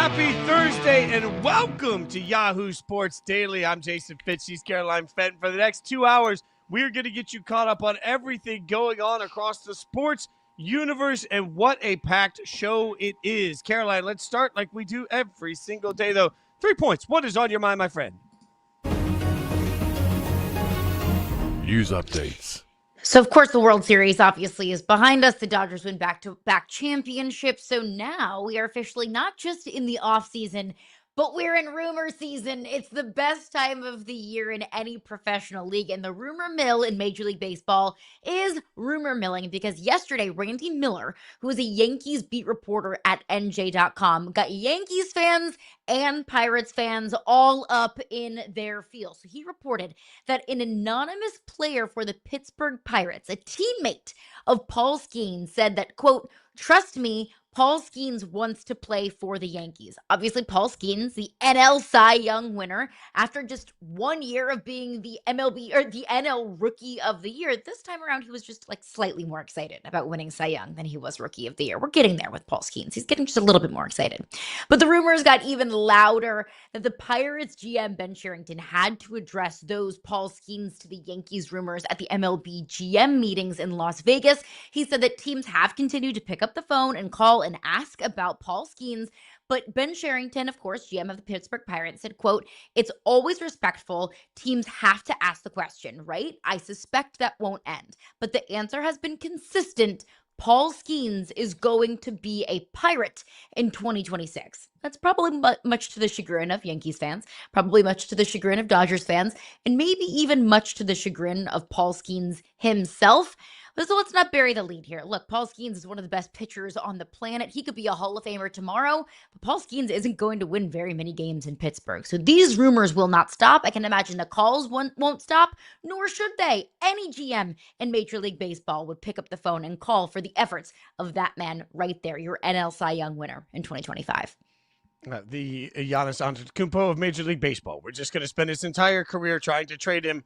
Happy Thursday and welcome to Yahoo Sports Daily. I'm Jason Fitz. She's Caroline Fenton. For the next 2 hours, we're going to get you caught up on everything going on across the sports universe, and what a packed show it is. Caroline, let's start like we do every single day, though. 3 points. What is on your mind, my friend? News updates. So, of course, the World Series obviously is behind us. The Dodgers win back-to-back championships. So now we are officially not just in the offseason, but we're in rumor season. It's the best time of the year in any professional league. And the rumor mill in Major League Baseball is rumor milling, because yesterday, Randy Miller, who is a Yankees beat reporter at NJ.com, got Yankees fans and Pirates fans all up in their feels. So he reported that an anonymous player for the Pittsburgh Pirates, a teammate of Paul Skeens, said that, quote, "Trust me, Paul Skeens wants to play for the Yankees." Obviously, Paul Skeens, the NL Cy Young winner, after just 1 year of being the MLB or the NL Rookie of the Year, this time around he was just like slightly more excited about winning Cy Young than he was Rookie of the Year. We're getting there with Paul Skeens. He's getting just a little bit more excited. But the rumors got even louder that the Pirates GM Ben Cherington had to address those Paul Skeens to the Yankees rumors at the MLB GM meetings in Las Vegas. He said that teams have continued to pick up the phone and call and ask about Paul Skeens, but Ben Cherington, of course, GM of the Pittsburgh Pirates, said, quote, "It's always respectful. Teams have to ask the question, right? I suspect that won't end. But the answer has been consistent. Paul Skeens is going to be a Pirate in 2026. That's probably much to the chagrin of Yankees fans, probably much to the chagrin of Dodgers fans, and maybe even much to the chagrin of Paul Skeens himself. So let's not bury the lead here. Look, Paul Skeens is one of the best pitchers on the planet. He could be a Hall of Famer tomorrow, but Paul Skeens isn't going to win very many games in Pittsburgh. So these rumors will not stop. I can imagine the calls won't stop, nor should they. Any GM in Major League Baseball would pick up the phone and call for the efforts of that man right there, your NL Cy Young winner in 2025. The Giannis Antetokounmpo of Major League Baseball. We're just going to spend his entire career trying to trade him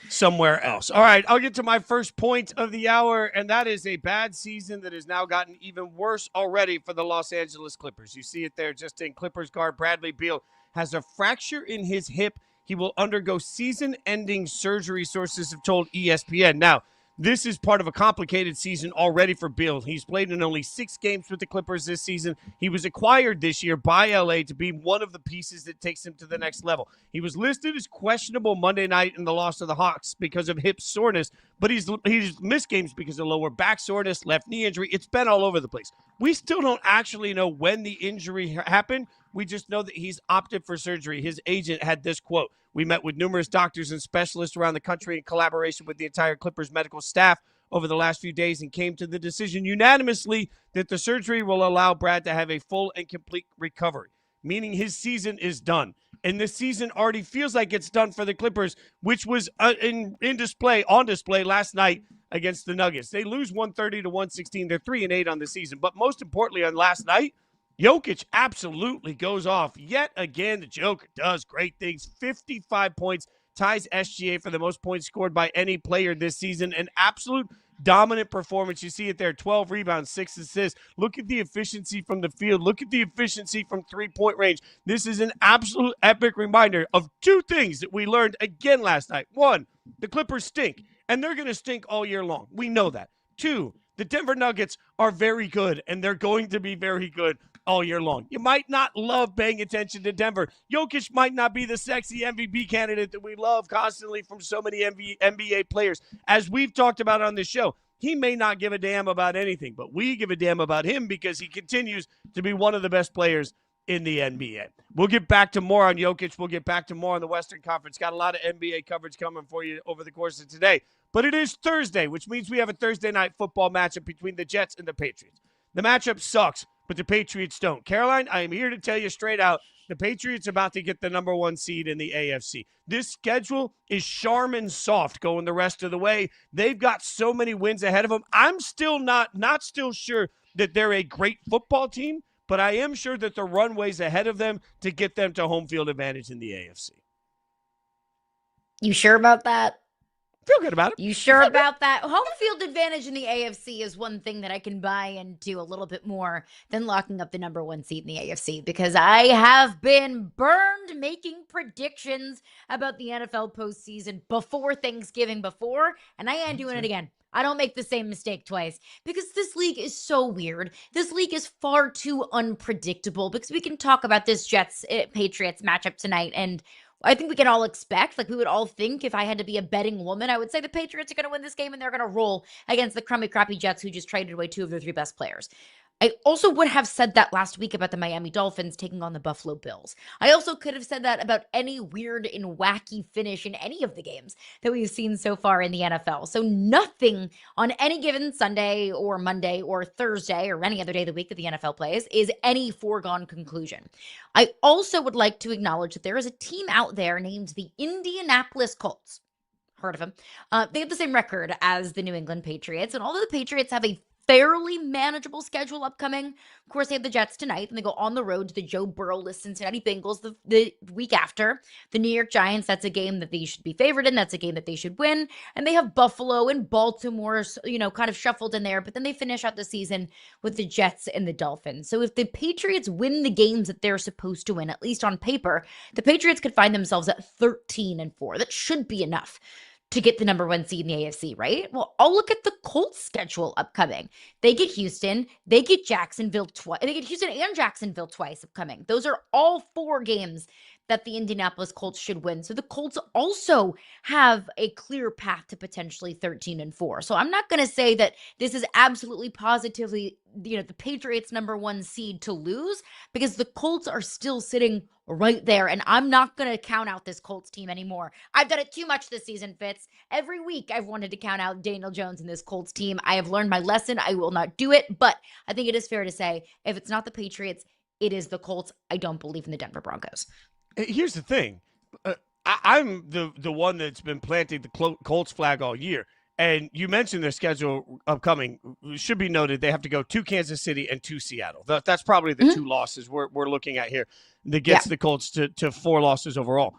somewhere else. All right, I'll get to my first point of the hour, and that is a bad season that has now gotten even worse already for the Los Angeles Clippers. You see it there just in Clippers guard Bradley Beal has a fracture in his hip. He will undergo season-ending surgery, sources have told ESPN. Now, this is part of a complicated season already for Beal. He's played in only 6 games with the Clippers this season. He was acquired this year by LA to be one of the pieces that takes him to the next level. He was listed as questionable Monday night in the loss to the Hawks because of hip soreness, but he's missed games because of lower back soreness, left knee injury. It's been all over the place. We still don't actually know when the injury happened. We just know that he's opted for surgery. His agent had this quote: "We met with numerous doctors and specialists around the country in collaboration with the entire Clippers medical staff over the last few days and came to the decision unanimously that the surgery will allow Brad to have a full and complete recovery," meaning his season is done. And this season already feels like it's done for the Clippers, which was on display last night against the Nuggets. They lose 130-116. They're 3-8 on the season. But most importantly, on last night, Jokic absolutely goes off. Yet again, the Joker does great things. 55 points, ties SGA for the most points scored by any player this season. An absolute dominant performance. You see it there, 12 rebounds, 6 assists. Look at the efficiency from the field. Look at the efficiency from three-point range. This is an absolute epic reminder of 2 things that we learned again last night. 1, the Clippers stink, and they're going to stink all year long. We know that. 2, the Denver Nuggets are very good, and they're going to be very good all year long. You might not love paying attention to Denver. Jokic might not be the sexy MVP candidate that we love constantly from so many NBA players. As we've talked about on this show, he may not give a damn about anything, but we give a damn about him because he continues to be one of the best players in the NBA. We'll get back to more on Jokic. We'll get back to more on the Western Conference. Got a lot of NBA coverage coming for you over the course of today. But it is Thursday, which means we have a Thursday night football matchup between the Jets and the Patriots. The matchup sucks, but the Patriots don't. Caroline, I am here to tell you straight out, the Patriots are about to get the number 1 seed in the AFC. This schedule is Charmin soft going the rest of the way. They've got so many wins ahead of them. I'm still not still sure that they're a great football team, but I am sure that the runway's ahead of them to get them to home field advantage in the AFC. You sure about that? Feel good about it. You sure about that? Home field advantage in the AFC is one thing that I can buy into a little bit more than locking up the number 1 seed in the AFC, because I have been burned making predictions about the NFL postseason before Thanksgiving and I ain't doing it again. I don't make the same mistake twice, because this league is so weird. This league is far too unpredictable, because we can talk about this Jets-Patriots matchup tonight, and I think we can all expect, like we would all think, if I had to be a betting woman, I would say the Patriots are going to win this game and they're going to roll against the crummy, crappy Jets who just traded away 2 of their 3 best players. I also would have said that last week about the Miami Dolphins taking on the Buffalo Bills. I also could have said that about any weird and wacky finish in any of the games that we've seen so far in the NFL. So nothing on any given Sunday or Monday or Thursday or any other day of the week that the NFL plays is any foregone conclusion. I also would like to acknowledge that there is a team out there named the Indianapolis Colts. Heard of them? They have the same record as the New England Patriots, and although the Patriots have a fairly manageable schedule upcoming. Of course, they have the Jets tonight, and they go on the road to the Joe Burrow-less Cincinnati Bengals the week after. The New York Giants, that's a game that they should be favored in. That's a game that they should win. And they have Buffalo and Baltimore, kind of shuffled in there. But then they finish out the season with the Jets and the Dolphins. So if the Patriots win the games that they're supposed to win, at least on paper, the Patriots could find themselves at 13-4. That should be enough to get the number 1 seed in the AFC, right? Well, I'll look at the Colts schedule upcoming. They get Houston, they get Jacksonville twice. They get Houston and Jacksonville twice upcoming. Those are all 4 games that the Indianapolis Colts should win. So the Colts also have a clear path to potentially 13-4. So I'm not going to say that this is absolutely positively, the Patriots' number 1 seed to lose, because the Colts are still sitting right there. And I'm not going to count out this Colts team anymore. I've done it too much this season, Fitz. Every week I've wanted to count out Daniel Jones and this Colts team. I have learned my lesson. I will not do it. But I think it is fair to say, if it's not the Patriots, it is the Colts. I don't believe in the Denver Broncos. Here's the thing. I'm the one that's been planting the Colts flag all year. And you mentioned their schedule upcoming. It should be noted they have to go to Kansas City and to Seattle. That's probably the 2 losses we're looking at here that gets the Colts to 4 losses overall.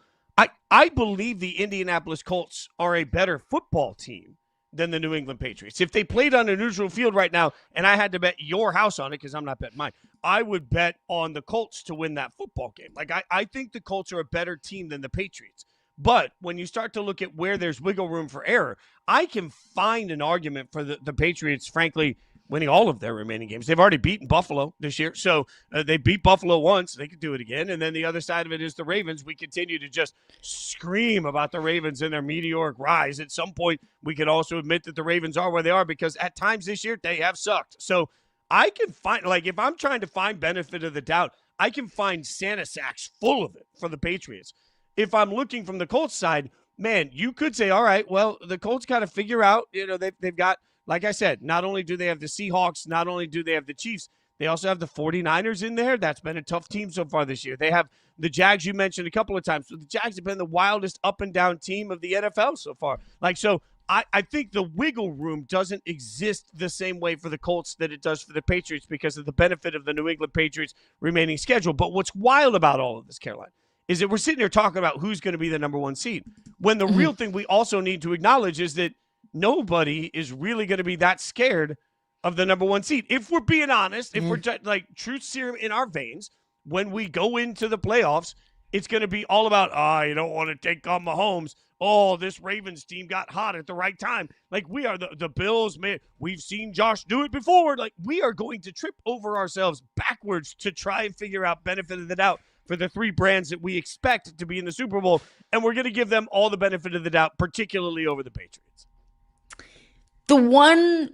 I believe the Indianapolis Colts are a better football team than the New England Patriots. If they played on a neutral field right now, and I had to bet your house on it because I'm not betting mine, I would bet on the Colts to win that football game. Like, I think the Colts are a better team than the Patriots. But when you start to look at where there's wiggle room for error, I can find an argument for the Patriots, frankly, winning all of their remaining games. They've already beaten Buffalo this year. So they beat Buffalo once. They could do it again. And then the other side of it is the Ravens. We continue to just scream about the Ravens and their meteoric rise. At some point, we could also admit that the Ravens are where they are, because at times this year, they have sucked. So I can find, like, if I'm trying to find benefit of the doubt, I can find Santa sacks full of it for the Patriots. If I'm looking from the Colts side, man, you could say, all right, well, the Colts got to figure out, they've got, like I said, not only do they have the Seahawks, not only do they have the Chiefs, they also have the 49ers in there. That's been a tough team so far this year. They have the Jags, you mentioned a couple of times. So the Jags have been the wildest up and down team of the NFL so far. So I think the wiggle room doesn't exist the same way for the Colts that it does for the Patriots because of the benefit of the New England Patriots remaining schedule. But what's wild about all of this, Caroline, is that we're sitting here talking about who's going to be the number 1 seed, when the real thing we also need to acknowledge is that nobody is really going to be that scared of the number 1 seed. If we're being honest, if we're like truth serum in our veins, when we go into the playoffs, it's going to be all about, you don't want to take on Mahomes. Oh, this Ravens team got hot at the right time. Like, we are the Bills, man. We've seen Josh do it before. Like, we are going to trip over ourselves backwards to try and figure out benefit of the doubt for the 3 brands that we expect to be in the Super Bowl, and we're going to give them all the benefit of the doubt, particularly over the Patriots. The one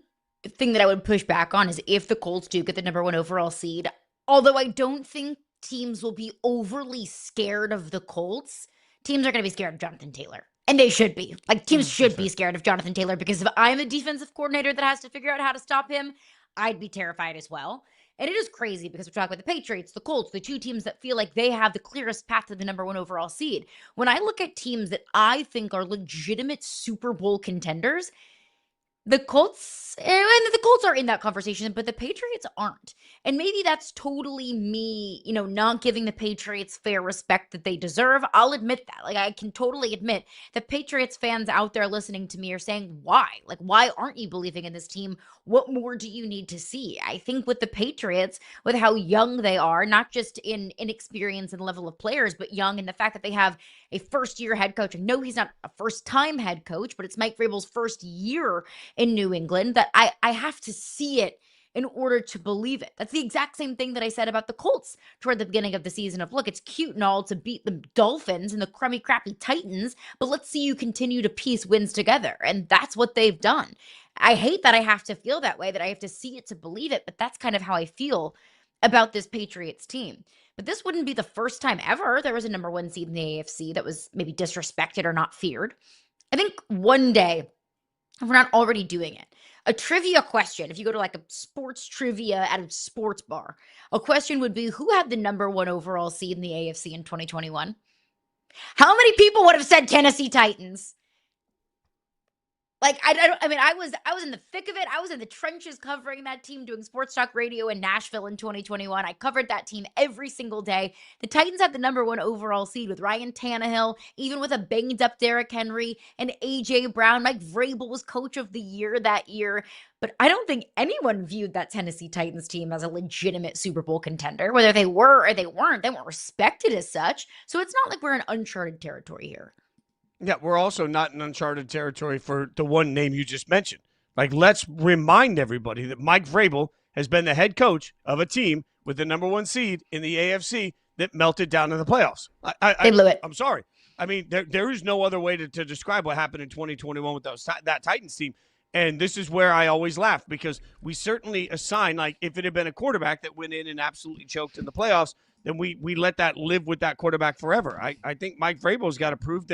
thing that I would push back on is if the Colts do get the number 1 overall seed, although I don't think teams will be overly scared of the Colts, teams are going to be scared of Jonathan Taylor. And they should be. Like, teams should be scared of Jonathan Taylor, because if I'm a defensive coordinator that has to figure out how to stop him, I'd be terrified as well. And it is crazy because we're talking about the Patriots, the Colts, the 2 teams that feel like they have the clearest path to the number 1 overall seed. When I look at teams that I think are legitimate Super Bowl contenders, The Colts, and the Colts are in that conversation, but the Patriots aren't. And maybe that's totally me, not giving the Patriots fair respect that they deserve. I'll admit that. Like, I can totally admit that Patriots fans out there listening to me are saying, why? Like, why aren't you believing in this team? What more do you need to see? I think with the Patriots, with how young they are, not just in inexperience and level of players, but young in the fact that they have a first-year head coach. And no, he's not a first-time head coach, but it's Mike Vrabel's first year in New England, that I have to see it in order to believe it. That's the exact same thing that I said about the Colts toward the beginning of the season of, look, it's cute and all to beat the Dolphins and the crummy, crappy Titans, but let's see you continue to piece wins together. And that's what they've done. I hate that I have to feel that way, that I have to see it to believe it, but that's kind of how I feel about this Patriots team. But this wouldn't be the first time ever there was a number one seed in the AFC that was maybe disrespected or not feared. I think one day, if we're not already doing it, a trivia question, if you go to like a sports trivia at a sports bar, a question would be, who had the number one overall seed in the AFC in 2021? How many people would have said Tennessee Titans? Like, I was in the thick of it. I was in the trenches covering that team, doing sports talk radio in Nashville in 2021. I covered that team every single day. The Titans had the number one overall seed with Ryan Tannehill, even with a banged up Derrick Henry and A.J. Brown. Mike Vrabel was coach of the year that year. But I don't think anyone viewed that Tennessee Titans team as a legitimate Super Bowl contender. Whether they were or they weren't respected as such. So it's not like we're in uncharted territory here. Yeah, we're also not in uncharted territory for the one name you just mentioned. Like, let's remind everybody that Mike Vrabel has been the head coach of a team with the number one seed in the AFC that melted down in the playoffs. They blew it. I'm sorry. I mean, there is no other way to describe what happened in 2021 with that Titans team. And this is where I always laugh, because we certainly assign, like, if it had been a quarterback that went in and absolutely choked in the playoffs, then we let that live with that quarterback forever. I think Mike Vrabel's got to prove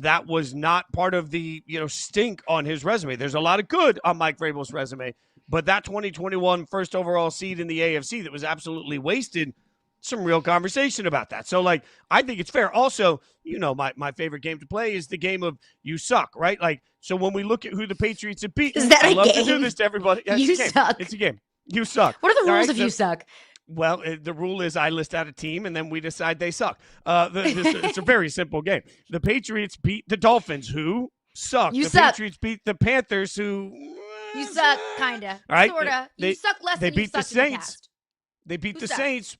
that was not part of the stink on his resume. There's a lot of good on Mike Vrabel's resume, but that 2021 first overall seed in the AFC that was absolutely wasted, some real conversation about that. So, like, I think it's fair. Also, my favorite game to play is the game of you suck, right? Like, so when we look at who the Patriots have beaten, is that I a love game? to do this to everybody. Yeah, you suck. It's a game. You suck. What are the rules right? if you suck? Well, the rule is I list out a team, and then we decide they suck. It's a very simple game. The Patriots beat the Dolphins, who suck. You the suck. Patriots beat the Panthers, who You suck, kind of. All right? Sort of. You They- suck less they than you beat the sucked in the Saints. past. They beat Who the sucks? Saints.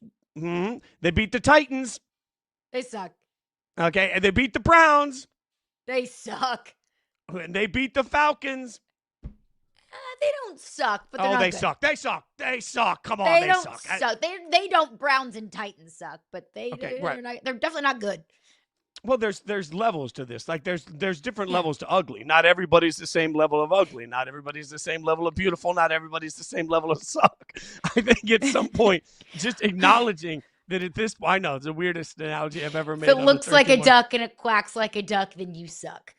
They beat the Titans. They suck. Okay, and they beat the Browns. They suck. And they beat the Falcons. They don't suck, but they're not they good. suck. They suck. They suck. Come on, They they don't suck. suck. They don't. Browns and Titans suck, but Okay, right. they're definitely not good. Well, there's levels to this. Like, there's different levels to ugly. Not everybody's the same level of ugly. Not everybody's the same level of beautiful. Not everybody's the same level of suck. I think at some point, just acknowledging that at this point, I know it's the weirdest analogy I've ever made. If it looks like a 31. duck and it quacks like a duck, then you suck.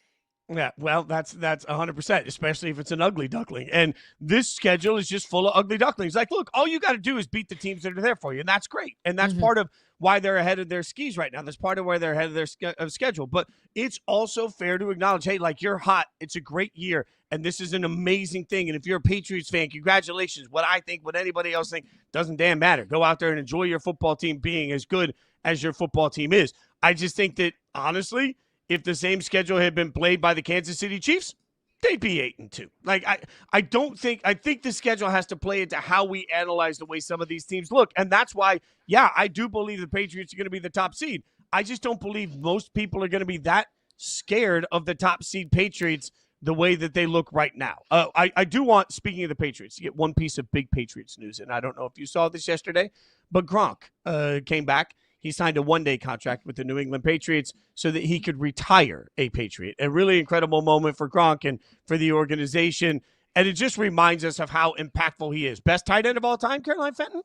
Yeah, well, that's 100%, especially if it's an ugly duckling. And this schedule is just full of ugly ducklings. Like, look, all you got to do is beat the teams that are there for you, and that's great. And that's part of why they're ahead of their skis right now. That's part of why they're ahead of their schedule. But it's also fair to acknowledge, hey, like, you're hot. It's a great year, and this is an amazing thing. And if you're a Patriots fan, congratulations. What I think, what anybody else think, doesn't damn matter. Go out there and enjoy your football team being as good as your football team is. I just think that, honestly, if the same schedule had been played by the Kansas City Chiefs, they'd be 8-2. Like, I think the schedule has to play into how we analyze the way some of these teams look. And that's why, yeah, I do believe the Patriots are going to be the top seed. I just don't believe most people are going to be that scared of the top seed Patriots the way that they look right now. I do want, speaking of the Patriots, to get one piece of big Patriots news. And I don't know if you saw this yesterday, but Gronk came back. He signed a one-day contract with the New England Patriots so that he could retire a Patriot. A really incredible moment for Gronk and for the organization. And it just reminds us of how impactful he is. Best tight end of all time, Caroline Fenton?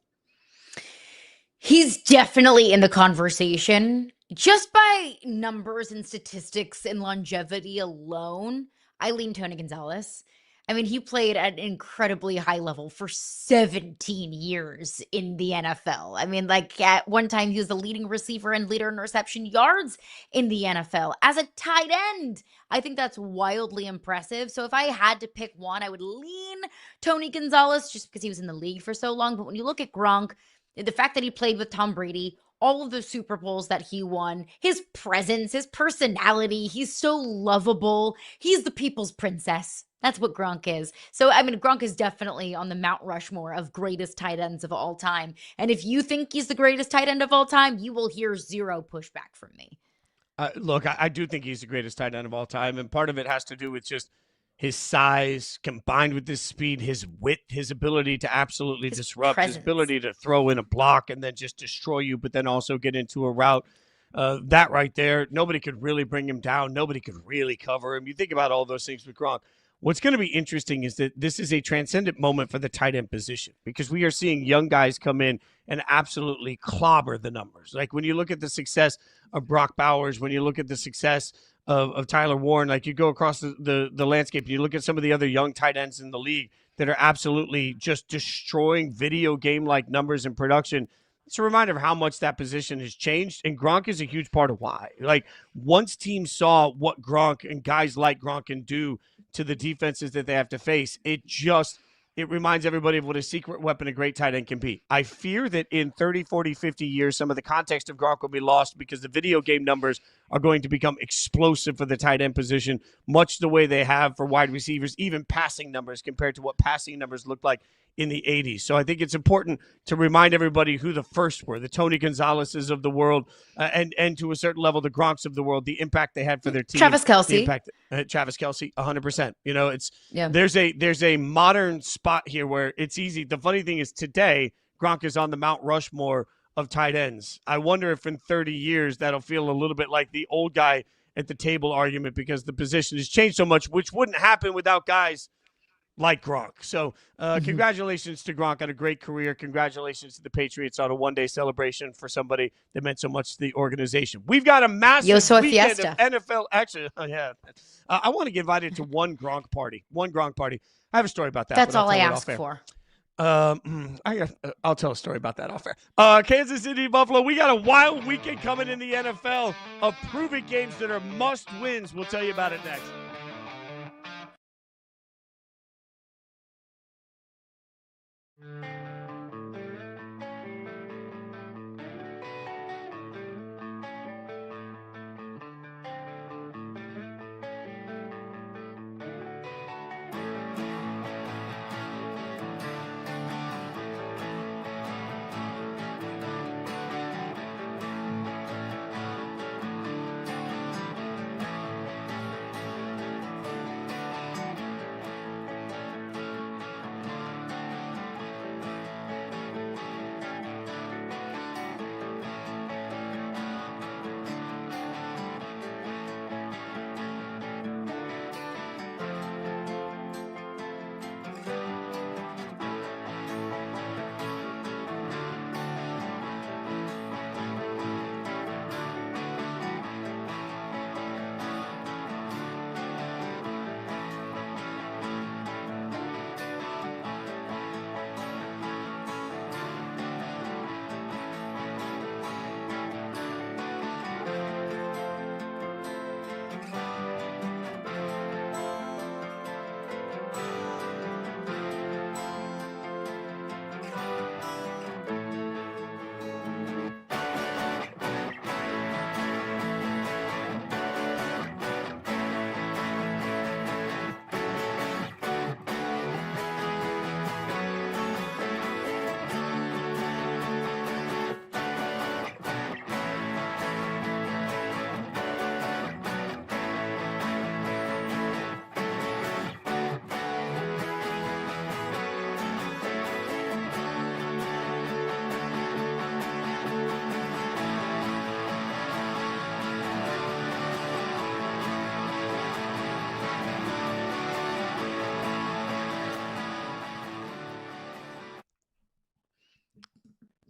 He's definitely in the conversation. Just by numbers and statistics and longevity alone, I lean Tony Gonzalez. I mean, he played at an incredibly high level for 17 years in the NFL. I mean, like at one time, he was the leading receiver and leader in reception yards in the NFL as a tight end. I think that's wildly impressive. So if I had to pick one, I would lean Tony Gonzalez just because he was in the league for so long. But when you look at Gronk, the fact that he played with Tom Brady, all of the Super Bowls that he won, his presence, his personality, he's so lovable. He's the people's princess. That's what Gronk is. So, I mean, Gronk is definitely on the Mount Rushmore of greatest tight ends of all time. And if you think he's the greatest tight end of all time, you will hear zero pushback from me. Look, I do think he's the greatest tight end of all time. And part of it has to do with just his size combined with his speed, his wit, his ability to absolutely disrupt, his ability to throw in a block and then just destroy you, but then also get into a route. That right there, nobody could really bring him down. Nobody could really cover him. You think about all those things with Gronk. What's going to be interesting is that this is a transcendent moment for the tight end position because we are seeing young guys come in and absolutely clobber the numbers. Like when you look at the success of Brock Bowers, when you look at the success of Tyler Warren, like you go across the landscape and you look at some of the other young tight ends in the league that are absolutely just destroying video game-like numbers in production. It's a reminder of how much that position has changed, and Gronk is a huge part of why. Like, once teams saw what Gronk and guys like Gronk can do to the defenses that they have to face, it reminds everybody of what a secret weapon a great tight end can be. I fear that in 30, 40, 50 years, some of the context of Gronk will be lost because the video game numbers are going to become explosive for the tight end position, much the way they have for wide receivers, even passing numbers compared to what passing numbers looked like in the 80s. So I think it's important to remind everybody who the first were, the Tony Gonzalez's of the world, and to a certain level, the Gronks of the world, the impact they had for their team. Travis Kelce. Travis Kelce, 100%. You know, there's a modern spot here where it's easy. The funny thing is today, Gronk is on the Mount Rushmore of tight ends. I wonder if in 30 years that'll feel a little bit like the old guy at the table argument because the position has changed so much, which wouldn't happen without guys like Gronk. So congratulations to Gronk on a great career. Congratulations to the Patriots on a one-day celebration for somebody that meant so much to the organization. We've got a massive weekend of NFL action. I want to get invited to one Gronk party. I have a story about that. That's all I asked for. I'll tell a story about that off air. Kansas City, Buffalo. We got a wild weekend coming in the NFL of proving games that are must-wins. We'll tell you about it next.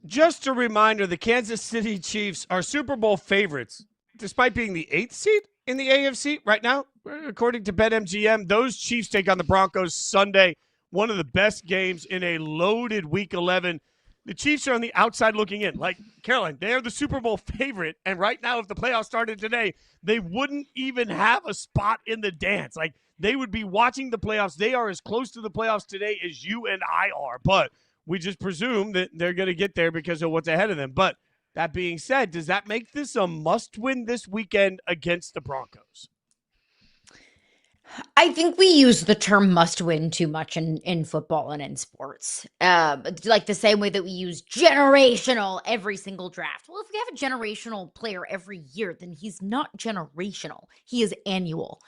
Just a reminder, the Kansas City Chiefs are Super Bowl favorites, despite being the 8th seed. in the AFC right now, according to BetMGM. Those Chiefs take on the Broncos Sunday, one of the best games in a loaded Week 11. The Chiefs are on the outside looking in. Like, Caroline, they're the Super Bowl favorite, and right now, if the playoffs started today, they wouldn't even have a spot in the dance. Like, they would be watching the playoffs. They are as close to the playoffs today as you and I are, but we just presume that they're going to get there because of what's ahead of them. But that being said, does that make this a must-win this weekend against the Broncos? I think we use the term must win too much in football and in sports. Like the same way that we use generational every single draft. Well, if we have a generational player every year, then he's not generational. He is annual.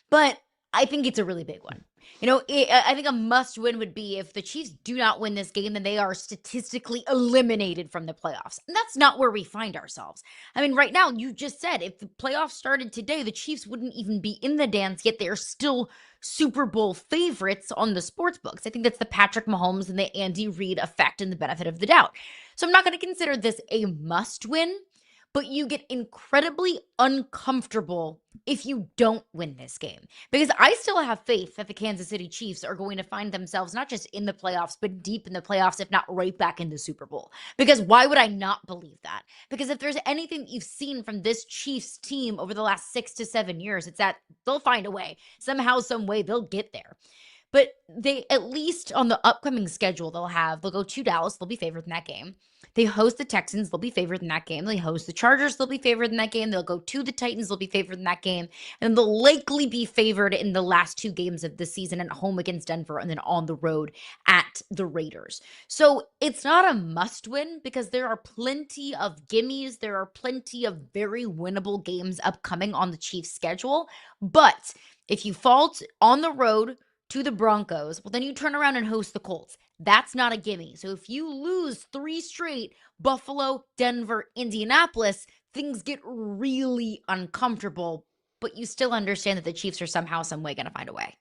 But I think it's a really big one. I think a must win would be if the Chiefs do not win this game, then they are statistically eliminated from the playoffs. And that's not where we find ourselves. I mean, right now, you just said if the playoffs started today, the Chiefs wouldn't even be in the dance, yet they're still Super Bowl favorites on the sports books. I think that's the Patrick Mahomes and the Andy Reid effect and the benefit of the doubt. So I'm not going to consider this a must win, but you get incredibly uncomfortable if you don't win this game. Because I still have faith that the Kansas City Chiefs are going to find themselves not just in the playoffs, but deep in the playoffs, if not right back in the Super Bowl. Because why would I not believe that? Because if there's anything that you've seen from this Chiefs team over the last 6 to 7 years, it's that they'll find a way. Somehow, some way, they'll get there. But they, at least on the upcoming schedule, they'll go to Dallas. They'll be favored in that game. They host the Texans. They'll be favored in that game. They host the Chargers. They'll be favored in that game. They'll go to the Titans. They'll be favored in that game. And they'll likely be favored in the last 2 games of the season at home against Denver and then on the road at the Raiders. So it's not a must win because there are plenty of gimmies. There are plenty of very winnable games upcoming on the Chiefs schedule. But if you fall on the road to the Broncos, well, then you turn around and host the Colts. That's not a gimme. So if you lose 3 straight, Buffalo, Denver, Indianapolis, things get really uncomfortable, but you still understand that the Chiefs are somehow, some way going to find a way.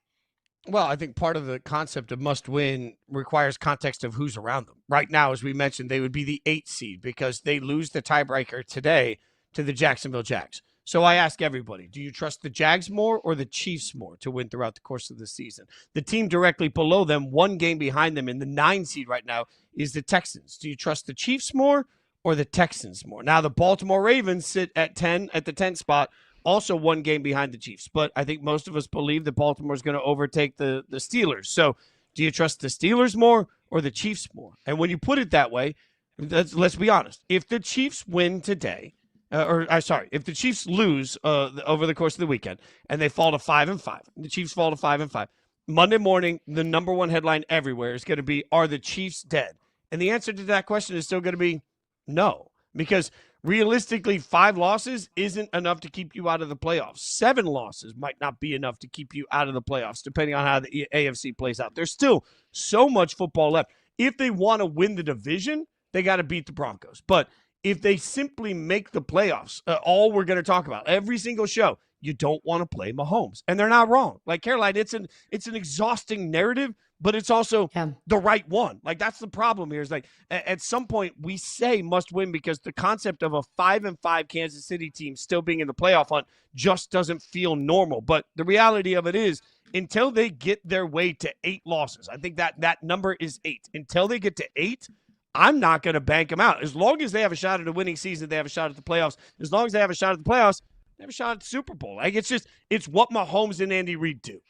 Well, I think part of the concept of must win requires context of who's around them. Right now, as we mentioned, they would be the 8th seed because they lose the tiebreaker today to the Jacksonville Jags. So I ask everybody, do you trust the Jags more or the Chiefs more to win throughout the course of the season? The team directly below them, 1 game behind them in the 9 seed right now, is the Texans. Do you trust the Chiefs more or the Texans more? Now, the Baltimore Ravens sit at the 10th spot, also 1 game behind the Chiefs. But I think most of us believe that Baltimore is going to overtake the Steelers. So do you trust the Steelers more or the Chiefs more? And when you put it that way, let's be honest. If the Chiefs win today, if the Chiefs lose over the course of the weekend and they fall to 5-5, the Chiefs fall to 5-5, Monday morning, the number 1 headline everywhere is going to be, are the Chiefs dead? And the answer to that question is still going to be no, because realistically, 5 losses isn't enough to keep you out of the playoffs. 7 losses might not be enough to keep you out of the playoffs, depending on how the AFC plays out. There's still so much football left. If they want to win the division, they got to beat the Broncos. But if they simply make the playoffs, all we're going to talk about, every single show, you don't want to play Mahomes. And they're not wrong. Like, Caroline, it's an exhausting narrative, but it's also the right one. Like, that's the problem here is, like, at some point we say must win because the concept of a 5-5 Kansas City team still being in the playoff hunt just doesn't feel normal. But the reality of it is, until they get their way to 8 losses, I think that number is 8. Until they get to 8, I'm not going to bank them out. As long as they have a shot at a winning season, they have a shot at the playoffs. As long as they have a shot at the playoffs, they have a shot at the Super Bowl. Like, it's what Mahomes and Andy Reid do.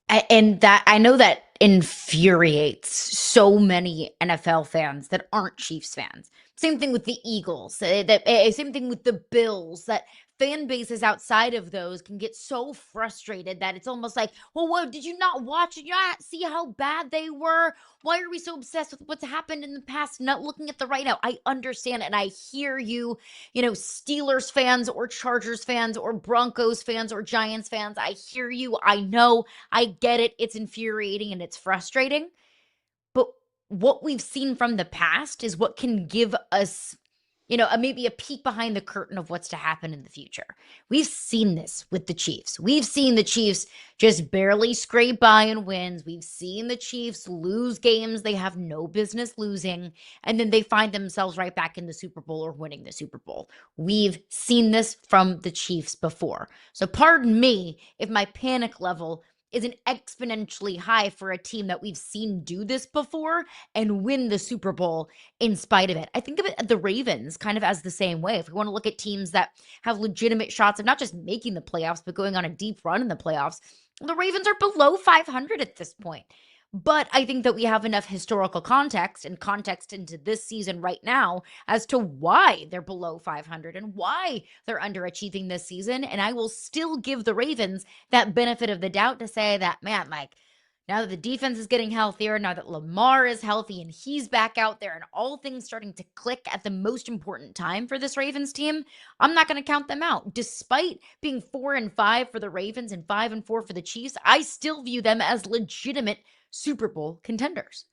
And that, I know that infuriates so many NFL fans that aren't Chiefs fans. Same thing with the Eagles. Same thing with the Bills. That fan bases outside of those can get so frustrated that it's almost like, well, what, did you not watch? Did you not see how bad they were? Why are we so obsessed with what's happened in the past, not looking at the right now? I understand and I hear you, Steelers fans or Chargers fans or Broncos fans or Giants fans. I hear you. I know. I get it. It's infuriating and it's frustrating. But what we've seen from the past is what can give us maybe a peek behind the curtain of what's to happen in the future. We've seen this with the Chiefs. We've seen the Chiefs just barely scrape by in wins. We've seen the Chiefs lose games they have no business losing, and then they find themselves right back in the Super Bowl or winning the Super Bowl. We've seen this from the Chiefs before. So pardon me if my panic level isn't exponentially high for a team that we've seen do this before and win the Super Bowl in spite of it. I think of it, the Ravens kind of as the same way. If we want to look at teams that have legitimate shots of not just making the playoffs, but going on a deep run in the playoffs, the Ravens are below 500 at this point. But I think that we have enough historical context and context into this season right now as to why they're below 500 and why they're underachieving this season. And I will still give the Ravens that benefit of the doubt to say that, man, like, now that the defense is getting healthier, now that Lamar is healthy and he's back out there and all things starting to click at the most important time for this Ravens team, I'm not going to count them out. Despite being 4-5 for the Ravens and 5-4 for the Chiefs, I still view them as legitimate Super Bowl contenders.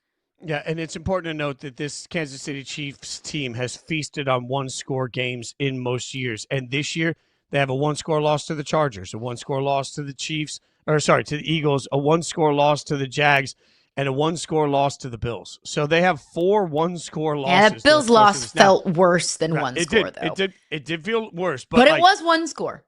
Yeah, and it's important to note that this Kansas City Chiefs team has feasted on one-score games in most years. And this year, they have a one-score loss to the Chargers, a one-score loss to the to the Eagles, a one-score loss to the Jags, and a one-score loss to the Bills. So they have 4 one-score losses. Yeah, that Bills loss felt worse than one score, though. It did feel worse. But it was one score.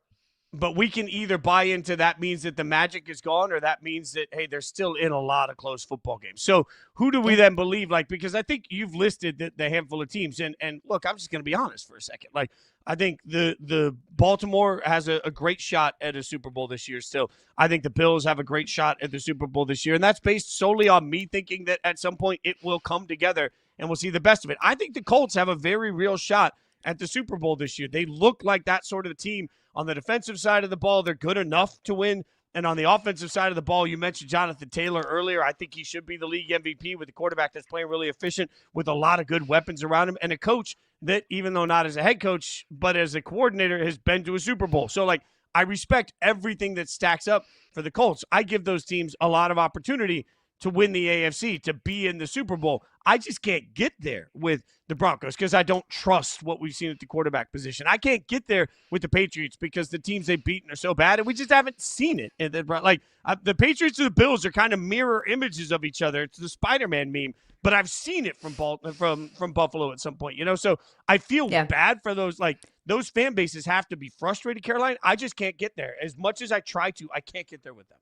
But we can either buy into that means that the magic is gone, or that means that, hey, they're still in a lot of close football games. So who do we then believe? Like, because I think you've listed the handful of teams. And look, I'm just going to be honest for a second. Like, I think the Baltimore has a great shot at a Super Bowl this year still. I think the Bills have a great shot at the Super Bowl this year. And that's based solely on me thinking that at some point it will come together and we'll see the best of it. I think the Colts have a very real shot at the Super Bowl this year. They look like that sort of a team. On the defensive side of the ball, they're good enough to win. And on the offensive side of the ball, you mentioned Jonathan Taylor earlier. I think he should be the league MVP with a quarterback that's playing really efficient with a lot of good weapons around him and a coach that, even though not as a head coach, but as a coordinator, has been to a Super Bowl. So, like, I respect everything that stacks up for the Colts. I give those teams a lot of opportunity to win the AFC, to be in the Super Bowl. I just can't get there with the Broncos because I don't trust what we've seen at the quarterback position. I can't get there with the Patriots because the teams they've beaten are so bad, and we just haven't seen it. And the Patriots and the Bills are kind of mirror images of each other. It's the Spider-Man meme, but I've seen it from Buffalo at some point, So I feel bad for those. Like, those fan bases have to be frustrated, Caroline. I just can't get there. As much as I try to, I can't get there with them.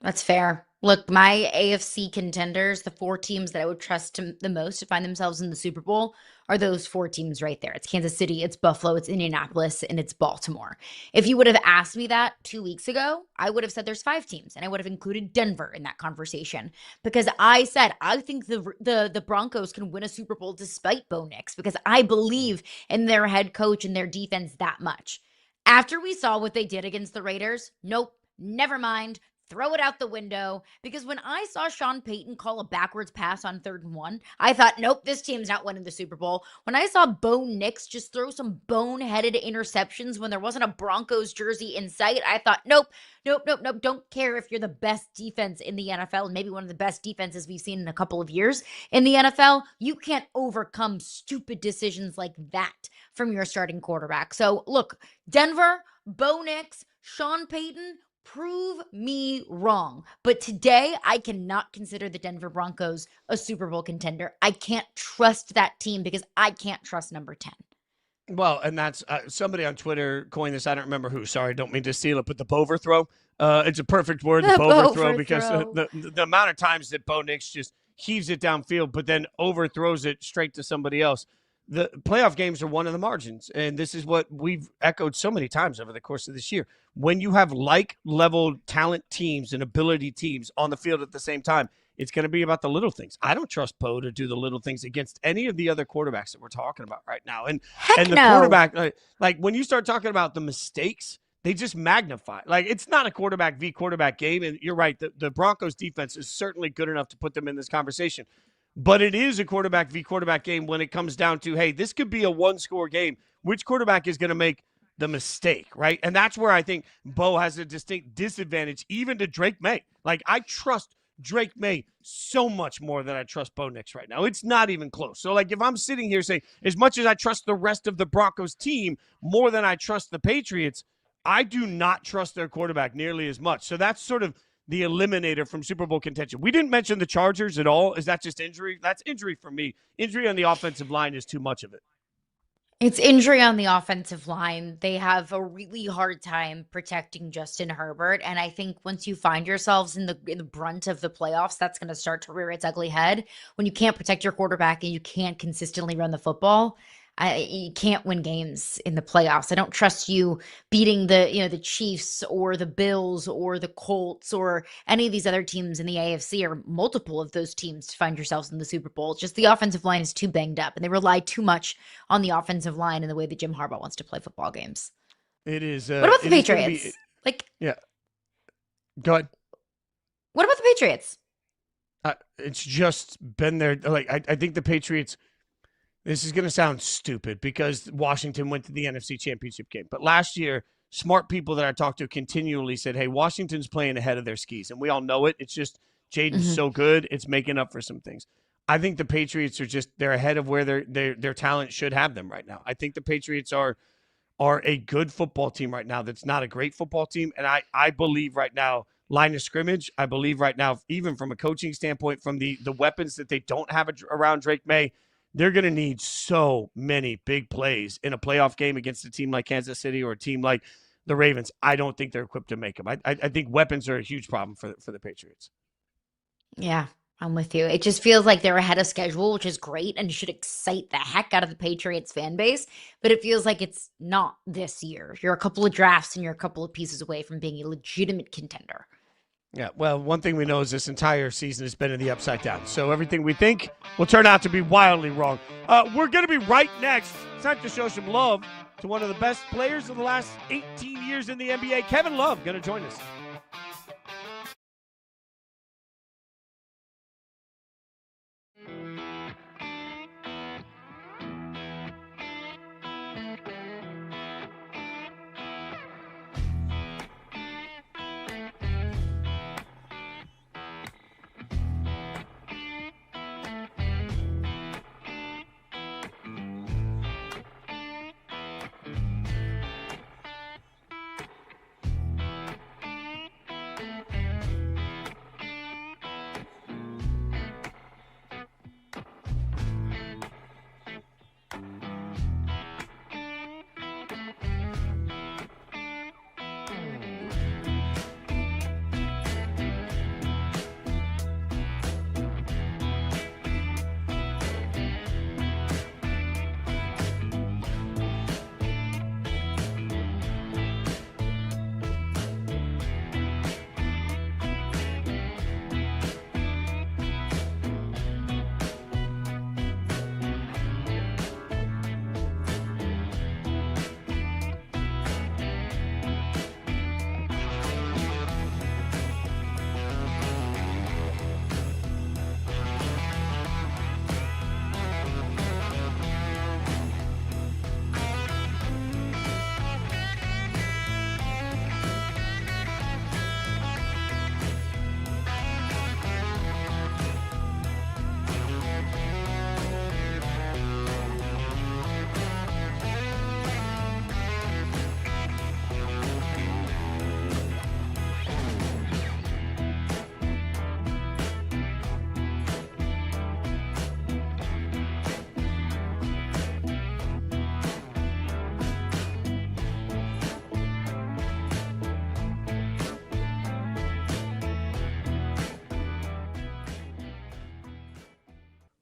That's fair. Look, my AFC contenders, the 4 teams that I would trust the most to find themselves in the Super Bowl, are those 4 teams right there. It's Kansas City, it's Buffalo, it's Indianapolis, and it's Baltimore. If you would have asked me that 2 weeks ago, I would have said there's 5 teams, and I would have included Denver in that conversation because I said I think the Broncos can win a Super Bowl despite Bo Nix because I believe in their head coach and their defense that much. After we saw what they did against the Raiders, nope, never mind. Throw it out the window, because when I saw Sean Payton call a backwards pass on 3rd and 1, I thought, nope, this team's not winning the Super Bowl. When I saw Bo Nix just throw some boneheaded interceptions when there wasn't a Broncos jersey in sight, I thought, nope. Don't care if you're the best defense in the NFL, and maybe one of the best defenses we've seen in a couple of years in the NFL. You can't overcome stupid decisions like that from your starting quarterback. So look, Denver, Bo Nix, Sean Payton, prove me wrong. But today, I cannot consider the Denver Broncos a Super Bowl contender. I can't trust that team because I can't trust number 10. Well, and that's somebody on Twitter coined this. I don't remember who. Sorry, don't mean to steal it, but the Boverthrow. It's a perfect word, the Boverthrow, because the amount of times that Bo Nix just heaves it downfield, but then overthrows it straight to somebody else. The playoff games are one of the margins, and this is what we've echoed so many times over the course of this year. When you have like-level talent teams and ability teams on the field at the same time, it's going to be about the little things. I don't trust Bo to do the little things against any of the other quarterbacks that we're talking about right now. And the quarterback, like when you start talking about the mistakes, they just magnify. Like, it's not a quarterback v. quarterback game, and you're right. The Broncos defense is certainly good enough to put them in this conversation. But it is a quarterback v. quarterback game when it comes down to, hey, this could be a one-score game. Which quarterback is going to make the mistake, right? And that's where I think Bo has a distinct disadvantage, even to Drake May. Like, I trust Drake May so much more than I trust Bo Nix right now. It's not even close. So, like, if I'm sitting here saying, as much as I trust the rest of the Broncos team more than I trust the Patriots, I do not trust their quarterback nearly as much. So that's sort of the eliminator from Super Bowl contention. We didn't mention the Chargers at all. Is that just injury? That's injury for me. Injury on the offensive line is too much of it. It's injury on the offensive line. They have a really hard time protecting Justin Herbert. And I think once you find yourselves in the brunt of the playoffs, that's going to start to rear its ugly head. When you can't protect your quarterback and you can't consistently run the football, you can't win games in the playoffs. I don't trust you beating the Chiefs or the Bills or the Colts or any of these other teams in the AFC or multiple of those teams to find yourselves in the Super Bowl. Just the offensive line is too banged up, and they rely too much on the offensive line in the way that Jim Harbaugh wants to play football games. It is. What about the Patriots? Go ahead. What about the Patriots? It's just been there. Like I think the Patriots. This is going to sound stupid because Washington went to the NFC Championship game. But last year, smart people that I talked to continually said, hey, Washington's playing ahead of their skis. And we all know it. It's just Jaden's so good. It's making up for some things. I think the Patriots are they're ahead of where their talent should have them right now. I think the Patriots are a good football team right now that's not a great football team. And I believe right now, line of scrimmage, I believe right now, even from a coaching standpoint, from the weapons that they don't have around Drake May, they're going to need so many big plays in a playoff game against a team like Kansas City or a team like the Ravens. I don't think they're equipped to make them. I think weapons are a huge problem for the Patriots. Yeah, I'm with you. It just feels like they're ahead of schedule, which is great and should excite the heck out of the Patriots fan base. But it feels like it's not this year. You're a couple of drafts and you're a couple of pieces away from being a legitimate contender. Yeah, well, one thing we know is this entire season has been in the upside down. So everything we think will turn out to be wildly wrong. We're going to be right next. It's time to show some love to one of the best players of the last 18 years in the NBA. Kevin Love going to join us.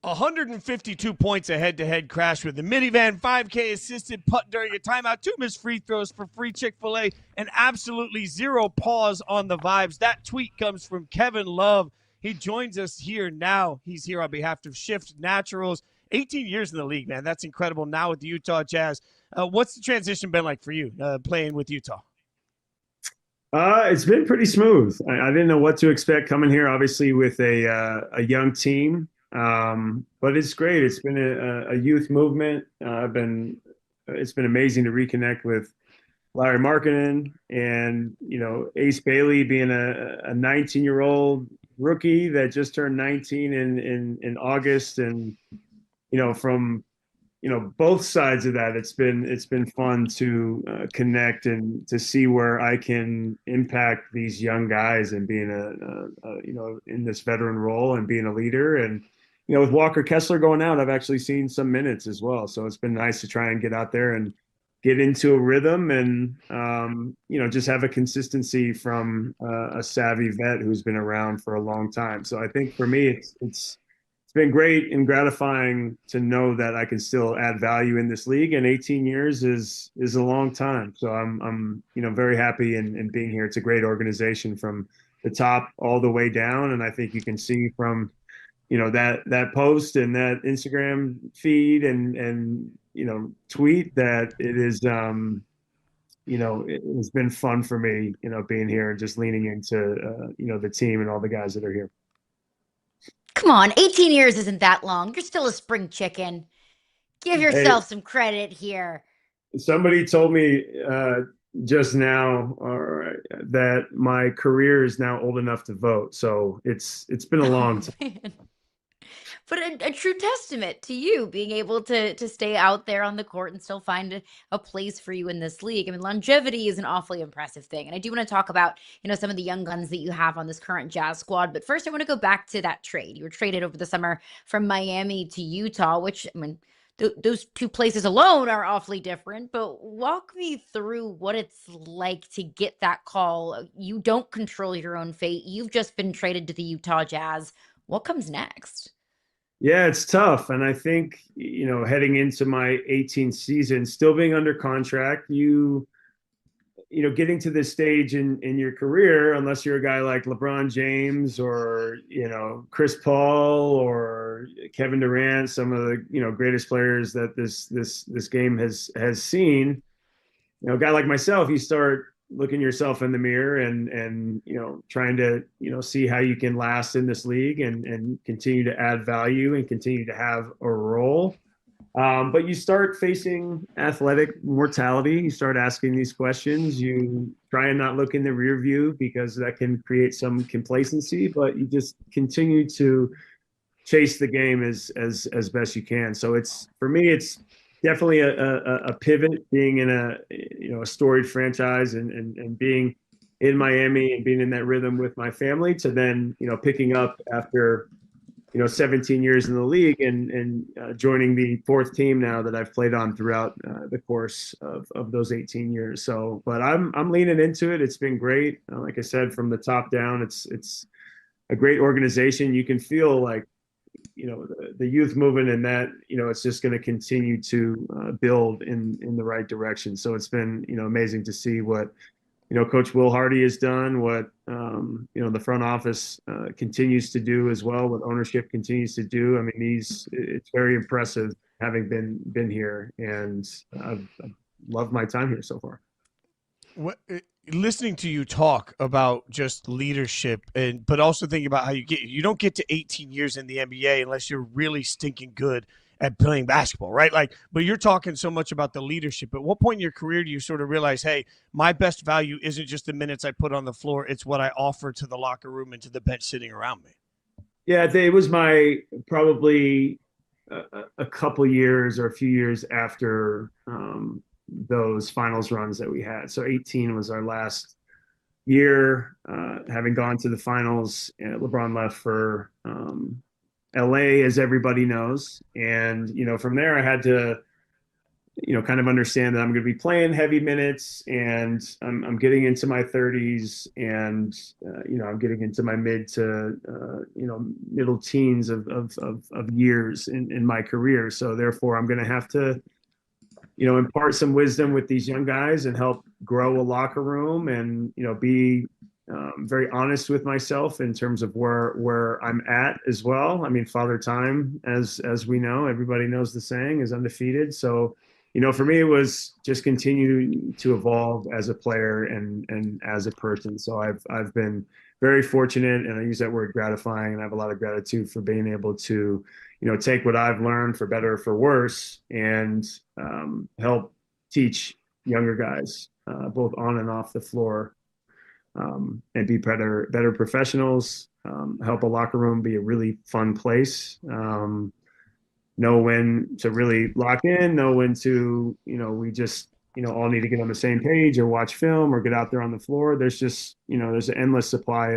$152 points a head-to-head crash with the minivan, 5K assisted putt during a timeout, 2 missed free throws for free Chick-fil-A, and absolutely zero pause on the vibes. That tweet comes from Kevin Love. He joins us here now. He's here on behalf of Shift Naturals. 18 years in the league, man. That's incredible. Now with the Utah Jazz. What's the transition been like for you playing with Utah? It's been pretty smooth. I didn't know what to expect coming here, obviously, with a young team. But it's great. It's been a youth movement. It's been amazing to reconnect with Larry Markkinen and, Ace Bailey being a 19-year-old rookie that just turned 19 in August, and from both sides of that, it's been fun to connect and to see where I can impact these young guys and being in this veteran role and being a leader. And with Walker Kessler going out, I've actually seen some minutes as well, so it's been nice to try and get out there and get into a rhythm and just have a consistency from a savvy vet who's been around for a long time. So I think for me, it's been great and gratifying to know that I can still add value in this league, and 18 years is a long time. So I'm very happy in being here. It's a great organization from the top all the way down, and I think you can see from that post and that Instagram feed and tweet that it is it has been fun for me being here and just leaning into the team and all the guys that are here. Come on, 18 years isn't that long. You're still a spring chicken. Give yourself some credit here. Somebody told me just now that my career is now old enough to vote. So it's been a long time. Man. But a true testament to you being able to stay out there on the court and still find a place for you in this league. I mean, longevity is an awfully impressive thing. And I do want to talk about, some of the young guns that you have on this current Jazz squad. But first, I want to go back to that trade. You were traded over the summer from Miami to Utah, which, I mean, those two places alone are awfully different. But walk me through what it's like to get that call. You don't control your own fate. You've just been traded to the Utah Jazz. What comes next? Yeah, it's tough. And I think, heading into my 18th season, still being under contract, getting to this stage in your career, unless you're a guy like LeBron James or, Chris Paul or Kevin Durant, some of the, greatest players that this game has seen, a guy like myself, you start looking yourself in the mirror and trying to see how you can last in this league and continue to add value and continue to have a role, but you start facing athletic mortality. You start asking these questions. You try and not look in the rear view because that can create some complacency, but you just continue to chase the game as best you can. So for me it's definitely a pivot, being in a storied franchise and being in Miami and being in that rhythm with my family, to then picking up after 17 years in the league and joining the fourth team now that I've played on throughout the course of those 18 years. So, but I'm leaning into it. It's been great. Like I said, from the top down, it's a great organization. You can feel like the youth movement and that it's just going to continue to build in the right direction. So it's been amazing to see what Coach Will Hardy has done, what the front office continues to do as well, what ownership continues to do. I mean, it's very impressive having been here, and I've loved my time here so far. Listening to you talk about just leadership, but also thinking about how you don't get to 18 years in the NBA unless you're really stinking good at playing basketball, right? But you're talking so much about the leadership. At what point in your career do you sort of realize, hey, my best value isn't just the minutes I put on the floor, it's what I offer to the locker room and to the bench sitting around me? Yeah, it was my probably a couple years or a few years after those finals runs that we had. So 18 was our last year, having gone to the finals. LeBron left for LA, as everybody knows. And, from there I had to, kind of understand that I'm going to be playing heavy minutes, and I'm getting into my 30s, and, I'm getting into my mid to, middle teens of years in my career. So therefore I'm going to have to, impart some wisdom with these young guys and help grow a locker room and, be very honest with myself in terms of where I'm at as well. I mean, Father Time, as we know, everybody knows the saying, is undefeated. So, for me, it was just continue to evolve as a player and as a person. So I've been very fortunate, and I use that word gratifying, and I have a lot of gratitude for being able to, take what I've learned, for better or for worse, and help teach younger guys, both on and off the floor, and be better professionals, help a locker room be a really fun place, know when to really lock in, know when to, we just, all need to get on the same page or watch film or get out there on the floor. There's just, there's an endless supply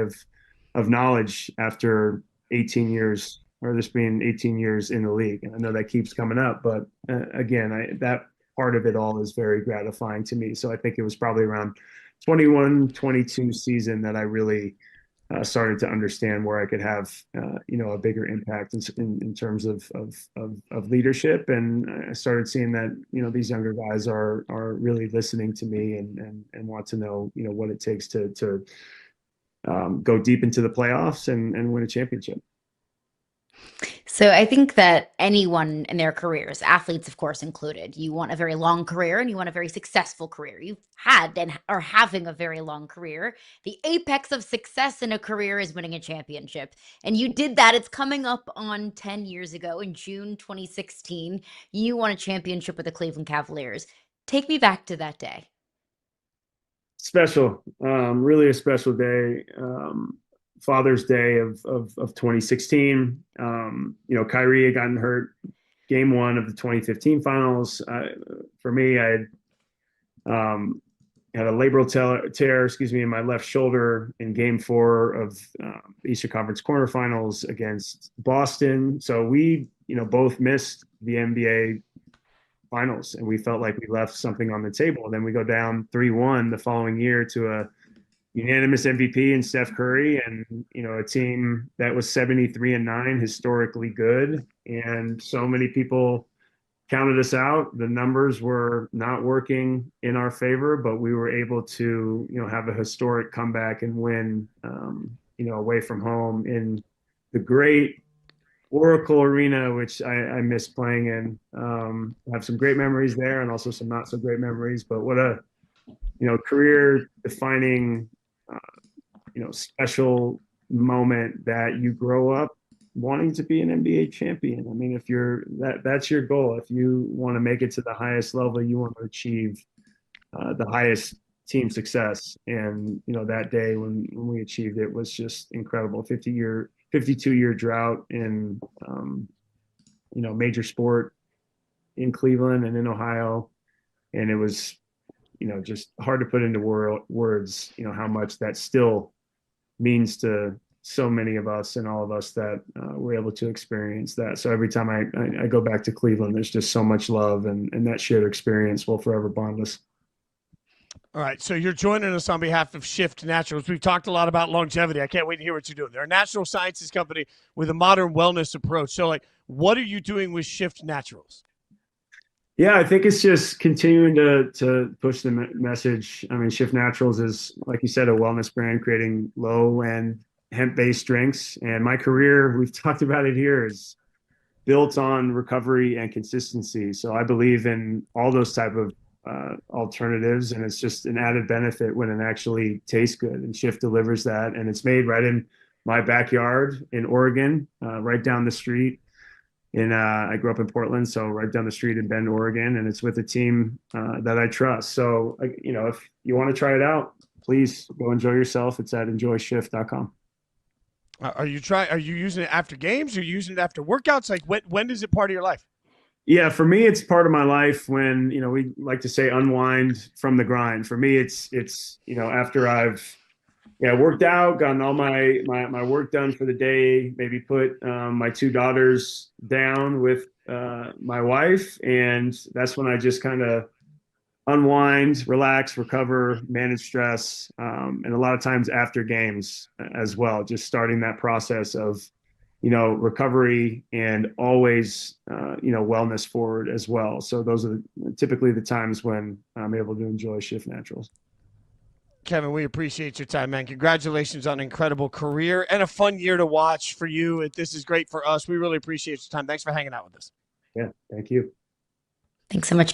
of knowledge after 18 years, or this being 18 years in the league. And I know that keeps coming up, but again, that part of it all is very gratifying to me. So I think it was probably around 21, 22 season that I really started to understand where I could have, a bigger impact in terms of leadership. And I started seeing that, these younger guys are really listening to me and want to know, what it takes to go deep into the playoffs and win a championship. So I think that anyone in their careers, athletes, of course, included, you want a very long career and you want a very successful career. You've had and are having a very long career. The apex of success in a career is winning a championship. And you did that. It's coming up on 10 years ago in June 2016. You won a championship with the Cleveland Cavaliers. Take me back to that day. Special, really a special day. Father's Day of 2016. Kyrie had gotten hurt game 1 of the 2015 finals. For me, I had a labral tear, in my left shoulder in game 4 of Eastern Conference quarterfinals against Boston. So we, both missed the NBA finals, and we felt like we left something on the table. And then we go down 3-1 the following year to a unanimous MVP in Steph Curry, and a team that was 73-9, historically good. And so many people counted us out. The numbers were not working in our favor, but we were able to, have a historic comeback and win, away from home in the great Oracle Arena, which I miss playing in. I have some great memories there and also some not so great memories, but what a, career defining, special moment that you grow up wanting to be an NBA champion. I mean, if that's your goal. If you want to make it to the highest level, you want to achieve the highest team success. And, that day when we achieved it was just incredible. 52-year drought in, major sport in Cleveland and in Ohio. And it was, just hard to put into words, how much that still means to so many of us and all of us that were able to experience that. So every time I go back to Cleveland, there's just so much love, and that shared experience will forever bond us. All right, so you're joining us on behalf of Shift Naturals. We've talked a lot about longevity. I can't wait to hear what you're doing. They're a natural sciences company with a modern wellness approach. So, what are you doing with Shift Naturals? Yeah, I think it's just continuing to push the message. I mean, Shift Naturals is, like you said, a wellness brand creating low-end hemp-based drinks. And my career, we've talked about it here, is built on recovery and consistency. So I believe in all those type of alternatives, and it's just an added benefit when it actually tastes good. And Shift delivers that, and it's made right in my backyard in Oregon, right down the street. I grew up in Portland, so right down the street in Bend, Oregon, and it's with a team that I trust. So, if you want to try it out, please go enjoy yourself. It's at enjoyshift.com. Are you using it after games? Are you using it after workouts? When is it part of your life? Yeah, for me, it's part of my life when, we like to say unwind from the grind. For me, it's after I've worked out, gotten all my work done for the day, maybe put my 2 daughters down with my wife. And that's when I just kind of unwind, relax, recover, manage stress. And a lot of times after games as well, just starting that process of, recovery and always, wellness forward as well. So those are typically the times when I'm able to enjoy Shift Naturals. Kevin, we appreciate your time, man. Congratulations on an incredible career and a fun year to watch for you. This is great for us. We really appreciate your time. Thanks for hanging out with us. Yeah, thank you. Thanks so much.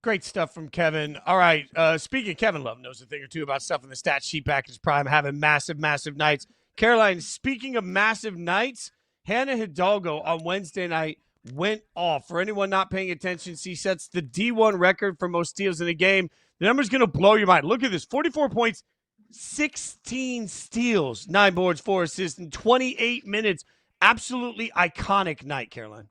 Great stuff from Kevin. All right, speaking, Kevin Love knows a thing or two about stuff in the stat sheet back in his prime, having massive, massive nights. Caroline, speaking of massive nights, Hannah Hidalgo on Wednesday night went off. For anyone not paying attention, she sets the D1 record for most steals in a game. The number's going to blow your mind. Look at this. 44 points, 16 steals, 9 boards, 4 assists in 28 minutes. Absolutely iconic night, Caroline.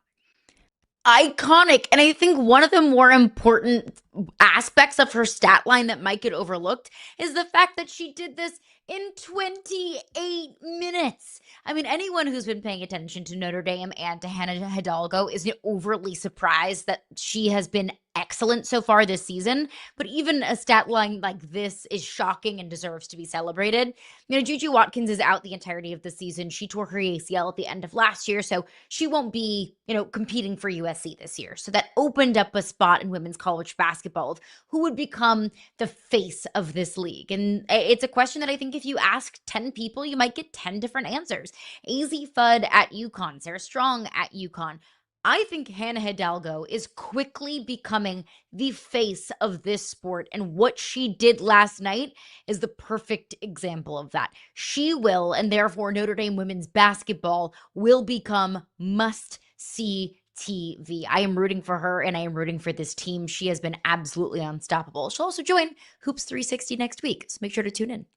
Iconic. And I think one of the more important aspects of her stat line that might get overlooked is the fact that she did this in 28 minutes. I mean, anyone who's been paying attention to Notre Dame and to Hannah Hidalgo isn't overly surprised that she has been excellent so far this season. But even a stat line like this is shocking and deserves to be celebrated. You know, Juju Watkins is out the entirety of the season. She tore her ACL at the end of last year, so she won't be, competing for USC this year. So that opened up a spot in women's college basketball of who would become the face of this league. And it's a question that I think if you ask 10 people, you might get 10 different answers. AZ Fudd at UConn, Sarah Strong at UConn. I think Hannah Hidalgo is quickly becoming the face of this sport, and what she did last night is the perfect example of that. She will, and therefore Notre Dame women's basketball will become must-see TV. I am rooting for her, and I am rooting for this team. She has been absolutely unstoppable. She'll also join Hoops 360 next week, so make sure to tune in.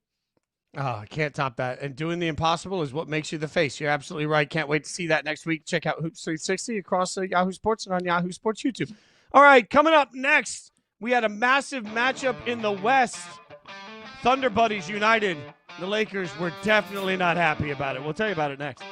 Oh, I can't top that. And doing the impossible is what makes you the face. You're absolutely right. Can't wait to see that next week. Check out Hoops 360 across Yahoo Sports and on Yahoo Sports YouTube. All right, coming up next, we had a massive matchup in the West. Thunder Buddies united. The Lakers were definitely not happy about it. We'll tell you about it next.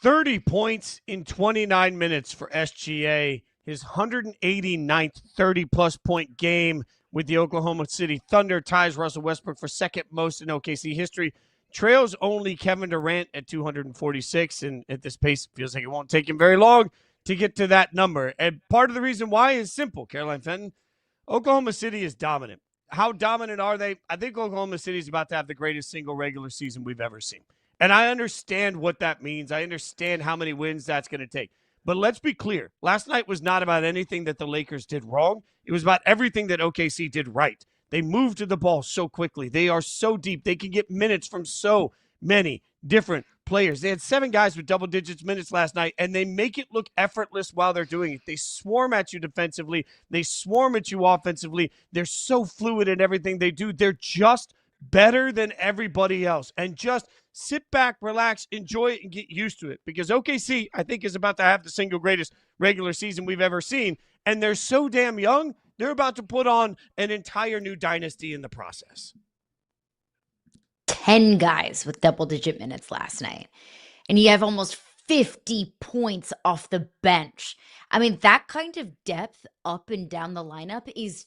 .30 points in 29 minutes for SGA, his 189th 30-plus point game with the Oklahoma City Thunder, ties Russell Westbrook for second most in OKC history, trails only Kevin Durant at 246, and at this pace, it feels like it won't take him very long to get to that number. And part of the reason why is simple, Caroline Fenton. Oklahoma City is dominant. How dominant are they? I think Oklahoma City is about to have the greatest single regular season we've ever seen. And I understand what that means. I understand how many wins that's going to take. But let's be clear. Last night was not about anything that the Lakers did wrong. It was about everything that OKC did right. They moved to the ball so quickly. They are so deep. They can get minutes from so many different players. They had 7 guys with double digits minutes last night, and they make it look effortless while they're doing it. They swarm at you defensively. They swarm at you offensively. They're so fluid in everything they do. They're just better than everybody else. And just sit back, relax, enjoy it, and get used to it. Because OKC, I think, is about to have the single greatest regular season we've ever seen. And they're so damn young, they're about to put on an entire new dynasty in the process. 10 guys with double-digit minutes last night. And you have almost 50 points off the bench. I mean, that kind of depth up and down the lineup is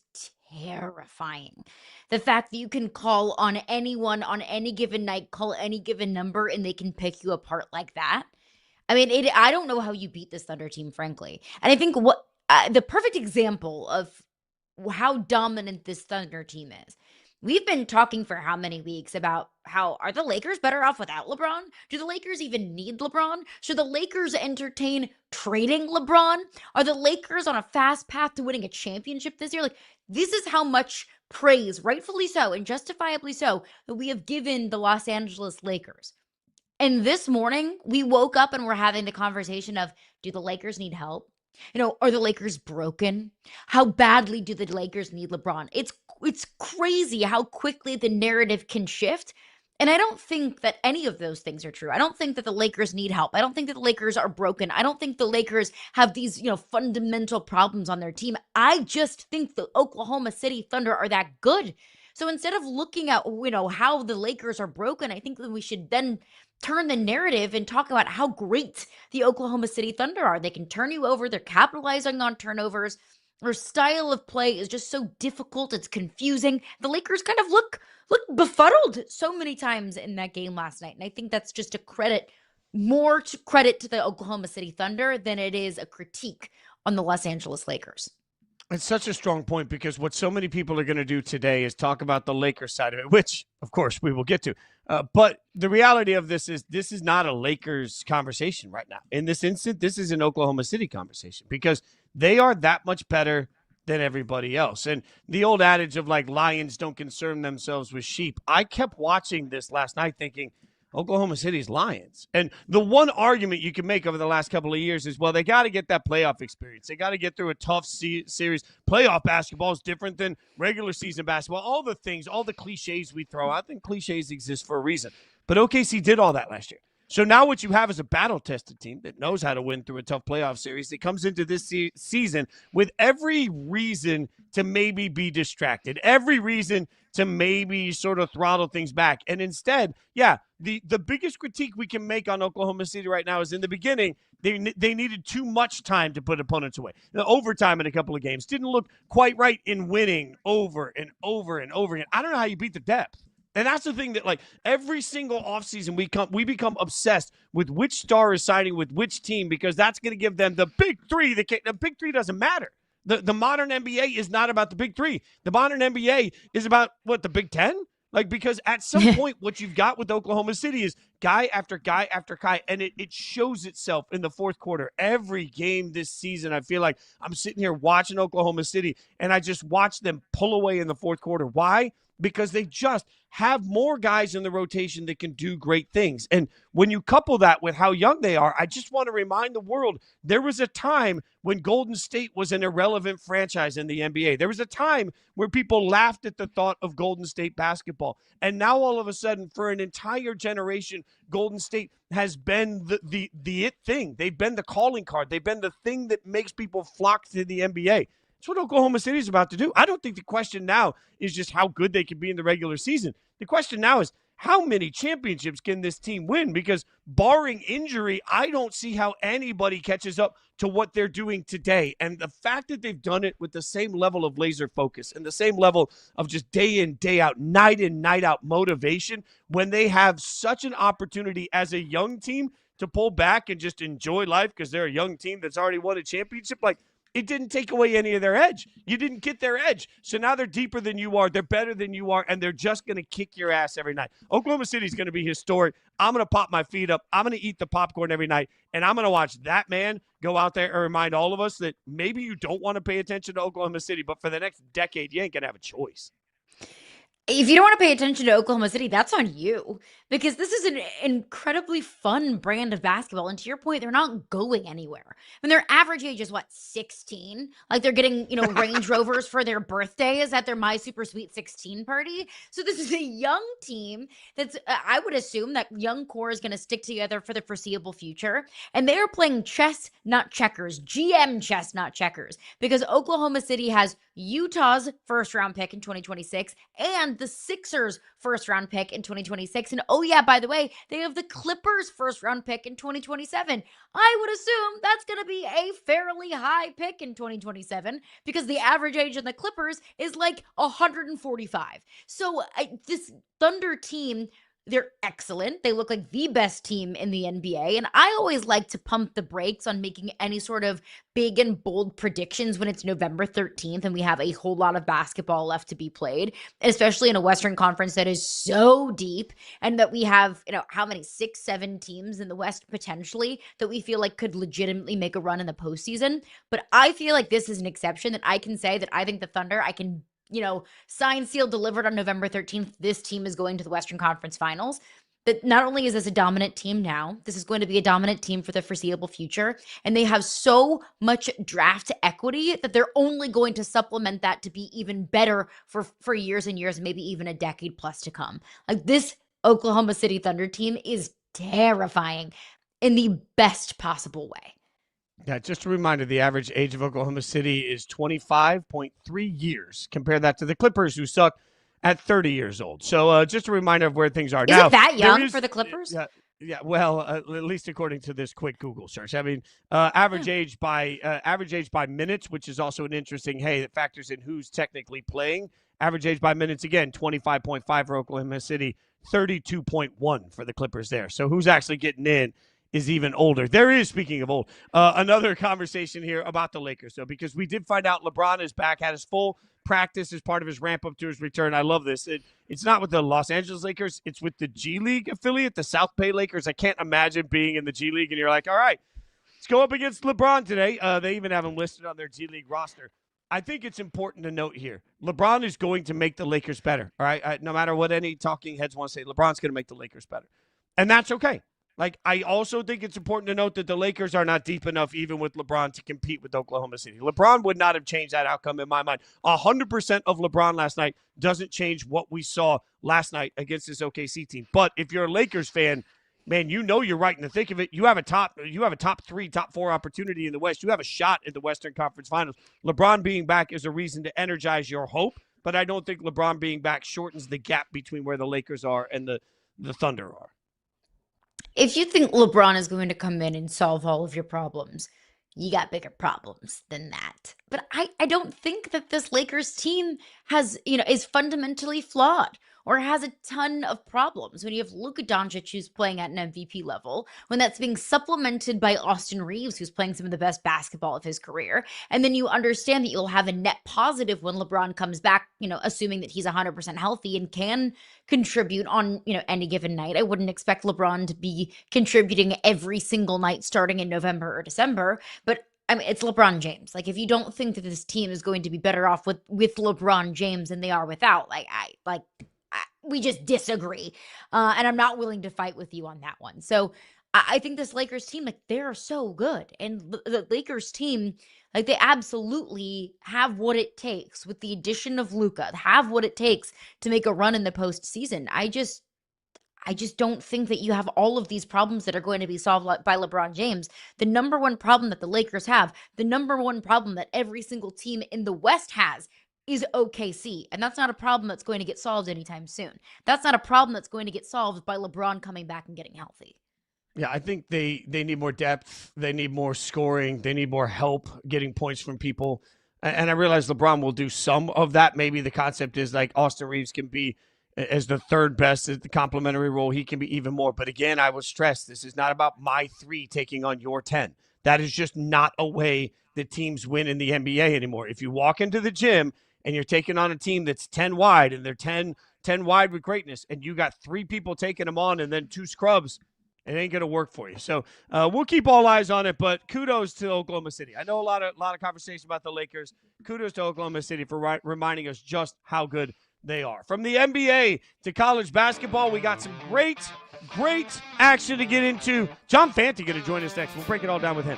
terrifying. The fact that you can call on anyone on any given night, call any given number, and they can pick you apart like that. I mean, I don't know how you beat this Thunder team, frankly. And I think what the perfect example of how dominant this Thunder team is. We've been talking for how many weeks about how are the Lakers better off without LeBron? Do the Lakers even need LeBron? Should the Lakers entertain trading LeBron? Are the Lakers on a fast path to winning a championship this year? Like, this is how much praise, rightfully so and justifiably so, that we have given the Los Angeles Lakers. And this morning, we woke up and we're having the conversation of, do the Lakers need help? Are the Lakers broken? How badly do the Lakers need LeBron? It's crazy how quickly the narrative can shift. And I don't think that any of those things are true. I don't think that the Lakers need help. I don't think that the Lakers are broken. I don't think the Lakers have these, fundamental problems on their team. I just think the Oklahoma City Thunder are that good. So instead of looking at, how the Lakers are broken, I think that we should then turn the narrative and talk about how great the Oklahoma City Thunder are. They can turn you over. They're capitalizing on turnovers. Their style of play is just so difficult. It's confusing. The Lakers kind of look befuddled so many times in that game last night. And I think that's just more credit to the Oklahoma City Thunder than it is a critique on the Los Angeles Lakers. It's such a strong point because what so many people are going to do today is talk about the Lakers side of it, which, of course, we will get to. But the reality of this is not a Lakers conversation right now. In this instant, this is an Oklahoma City conversation because they are that much better than everybody else. And the old adage of lions don't concern themselves with sheep. I kept watching this last night thinking, Oklahoma City's Lions. And the one argument you can make over the last couple of years is, well, they got to get that playoff experience. They got to get through a tough series. Playoff basketball is different than regular season basketball. All the things, all the cliches we throw out, I think cliches exist for a reason. But OKC did all that last year. So now what you have is a battle-tested team that knows how to win through a tough playoff series that comes into this season with every reason to maybe be distracted, every reason to maybe sort of throttle things back. And instead, the biggest critique we can make on Oklahoma City right now is in the beginning, they needed too much time to put opponents away. The overtime in a couple of games didn't look quite right in winning over and over and over again. I don't know how you beat the depth. And that's the thing that, every single offseason we become obsessed with which star is signing with which team because that's going to give them the big three. The big three doesn't matter. The modern NBA is not about the big three. The modern NBA is about, the Big Ten? Because at some point what you've got with Oklahoma City is guy after guy after guy, and it shows itself in the fourth quarter. Every game this season, I feel like I'm sitting here watching Oklahoma City, and I just watch them pull away in the fourth quarter. Why? Because they just have more guys in the rotation that can do great things. And when you couple that with how young they are, I just want to remind the world, there was a time when Golden State was an irrelevant franchise in the NBA. There was a time where people laughed at the thought of Golden State basketball. And now all of a sudden, for an entire generation, Golden State has been the it thing. They've been the calling card. They've been the thing that makes people flock to the NBA. That's what Oklahoma City is about to do. I don't think the question now is just how good they can be in the regular season. The question now is how many championships can this team win? Because barring injury, I don't see how anybody catches up to what they're doing today. And the fact that they've done it with the same level of laser focus and the same level of just day in, day out, night in, night out motivation, when they have such an opportunity as a young team to pull back and just enjoy life because they're a young team that's already won a championship, it didn't take away any of their edge. You didn't get their edge. So now they're deeper than you are. They're better than you are, and they're just going to kick your ass every night. Oklahoma City is going to be historic. I'm going to pop my feet up. I'm going to eat the popcorn every night, and I'm going to watch that man go out there and remind all of us that maybe you don't want to pay attention to Oklahoma City, but for the next decade, you ain't going to have a choice. If you don't want to pay attention to Oklahoma City, that's on you, because this is an incredibly fun brand of basketball. And to your point, they're not going anywhere. I mean, their average age is 16? They're getting, Range Rovers for their birthdays at their My Super Sweet 16 party. So this is a young team that's, I would assume that young core is going to stick together for the foreseeable future. And they are playing chess, not checkers, GM chess, not checkers, because Oklahoma City has Utah's first round pick in 2026 and the Sixers first round pick in 2026. And oh yeah, by the way, they have the Clippers first round pick in 2027. I would assume that's going to be a fairly high pick in 2027 because the average age in the Clippers is like 145. So this Thunder team, they're excellent. They look like the best team in the NBA. And I always like to pump the brakes on making any sort of big and bold predictions when it's November 13th and we have a whole lot of basketball left to be played, especially in a Western Conference that is so deep and that we have, how many, 6-7 teams in the West potentially that we feel like could legitimately make a run in the postseason. But I feel like this is an exception that I can say that I think the Thunder, I can signed, sealed, delivered on November 13th, this team is going to the Western Conference Finals. That not only is this a dominant team now, this is going to be a dominant team for the foreseeable future. And they have so much draft equity that they're only going to supplement that to be even better for years and years, maybe even a decade plus to come. Like, this Oklahoma City Thunder team is terrifying in the best possible way. Yeah, just a reminder, the average age of Oklahoma City is 25.3 years. Compare that to the Clippers, who suck at 30 years old. So just a reminder of where things are. Is it that young for the Clippers? Yeah. Well, at least according to this quick Google search. I mean, average age by minutes, which is also an interesting, that factors in who's technically playing. Average age by minutes, again, 25.5 for Oklahoma City, 32.1 for the Clippers there. So who's actually getting in is even older. There is, speaking of old, another conversation here about the Lakers, though, because we did find out LeBron is back, had his full practice as part of his ramp up to his return. I love this. It's not with the Los Angeles Lakers. It's with the G League affiliate, the South Bay Lakers. I can't imagine being in the G League and you're like, all right, let's go up against LeBron today. They even have him listed on their G League roster. I think it's important to note here, LeBron is going to make the Lakers better, all right? No matter what any talking heads want to say, LeBron's going to make the Lakers better. And that's okay. Like, I also think it's important to note that the Lakers are not deep enough, even with LeBron, to compete with Oklahoma City. LeBron would not have changed that outcome in my mind. 100% of LeBron last night doesn't change what we saw last night against this OKC team. But if you're a Lakers fan, man, you're right in the thick of it. You have a top 3, top 4 opportunity in the West. You have a shot at the Western Conference Finals. LeBron being back is a reason to energize your hope, but I don't think LeBron being back shortens the gap between where the Lakers are and the Thunder are. If you think LeBron is going to come in and solve all of your problems, you got bigger problems than that. But I don't think that this Lakers team is fundamentally flawed or has a ton of problems. When you have Luka Doncic, who's playing at an MVP level, when that's being supplemented by Austin Reeves, who's playing some of the best basketball of his career, and then you understand that you'll have a net positive when LeBron comes back, assuming that he's 100% healthy and can contribute on, any given night. I wouldn't expect LeBron to be contributing every single night starting in November or December, but I mean, it's LeBron James. Like, if you don't think that this team is going to be better off with LeBron James than they are without, we just disagree. And I'm not willing to fight with you on that one. So I think this Lakers team, they're so good. And the Lakers team, they absolutely have what it takes with the addition of Luka, have what it takes to make a run in the postseason. I just don't think that you have all of these problems that are going to be solved by LeBron James. The number one problem that the Lakers have, the number one problem that every single team in the West has, is OKC. And that's not a problem that's going to get solved anytime soon. That's not a problem that's going to get solved by LeBron coming back and getting healthy. Yeah, I think they need more depth. They need more scoring. They need more help getting points from people. And I realize LeBron will do some of that. Maybe the concept is like Austin Reeves can be as the third best at the complementary role. He can be even more. But again, I will stress, this is not about my 3 taking on your 10. That is just not a way that teams win in the NBA anymore. If you walk into the gym and you're taking on a team that's 10 wide and they're 10 wide with greatness, and you got 3 people taking them on and then 2 scrubs, it ain't going to work for you. So we'll keep all eyes on it, but kudos to Oklahoma City. I know a lot of conversation about the Lakers. Kudos to Oklahoma City for reminding us just how good they are. From the NBA to college basketball, we got some great action to get into. John Fanta going to join us next. We'll break it all down with him.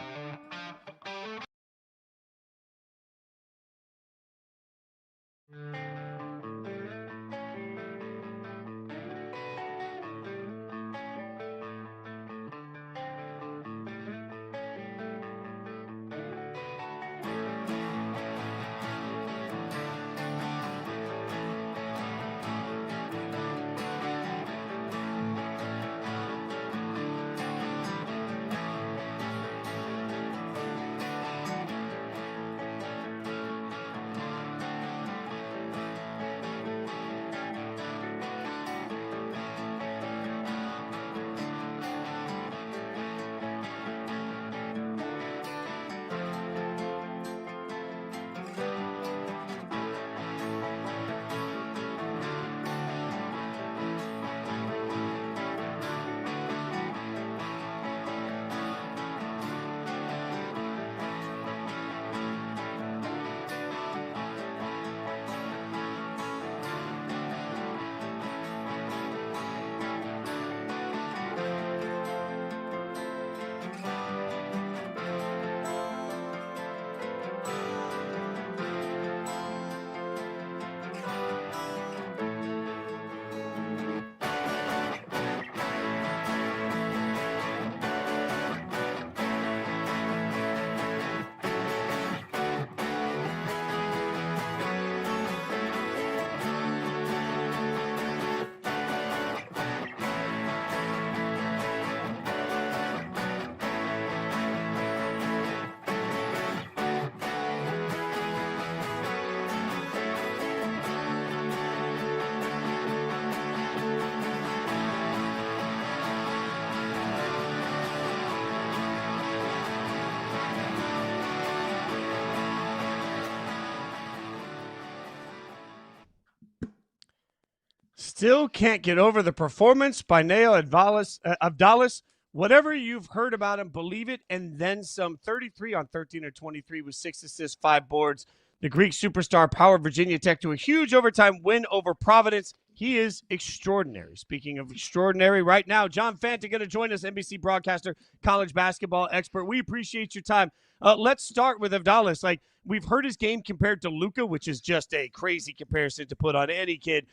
still can't get over the performance by Neo Abdalis. Whatever you've heard about him, believe it, and then some. 33 on 13 or 23 with 6 assists, 5 boards. The Greek superstar powered Virginia Tech to a huge overtime win over Providence. He is extraordinary. Speaking of extraordinary, right now, John Fanta going to join us, NBC broadcaster, college basketball expert. We appreciate your time. Let's start with Abdalis. Like, we've heard his game compared to Luka, which is just a crazy comparison to put on any kid.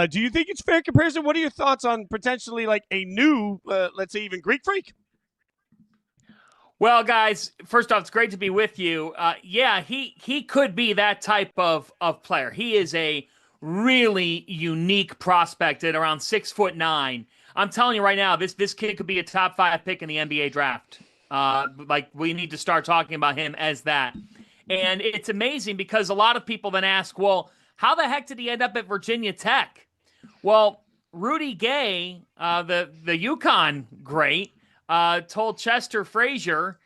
Do you think it's fair comparison? What are your thoughts on potentially like a new, let's say, even Greek freak? Well, guys, first off, it's great to be with you. Yeah, he could be that type of player. He is a really unique prospect at around 6'9". I'm telling you right now, this kid could be a top 5 pick in the NBA draft. Like, we need to start talking about him as that. And it's amazing because a lot of people then ask, well, how the heck did he end up at Virginia Tech? Well, Rudy Gay, the UConn great, told Chester Frazier,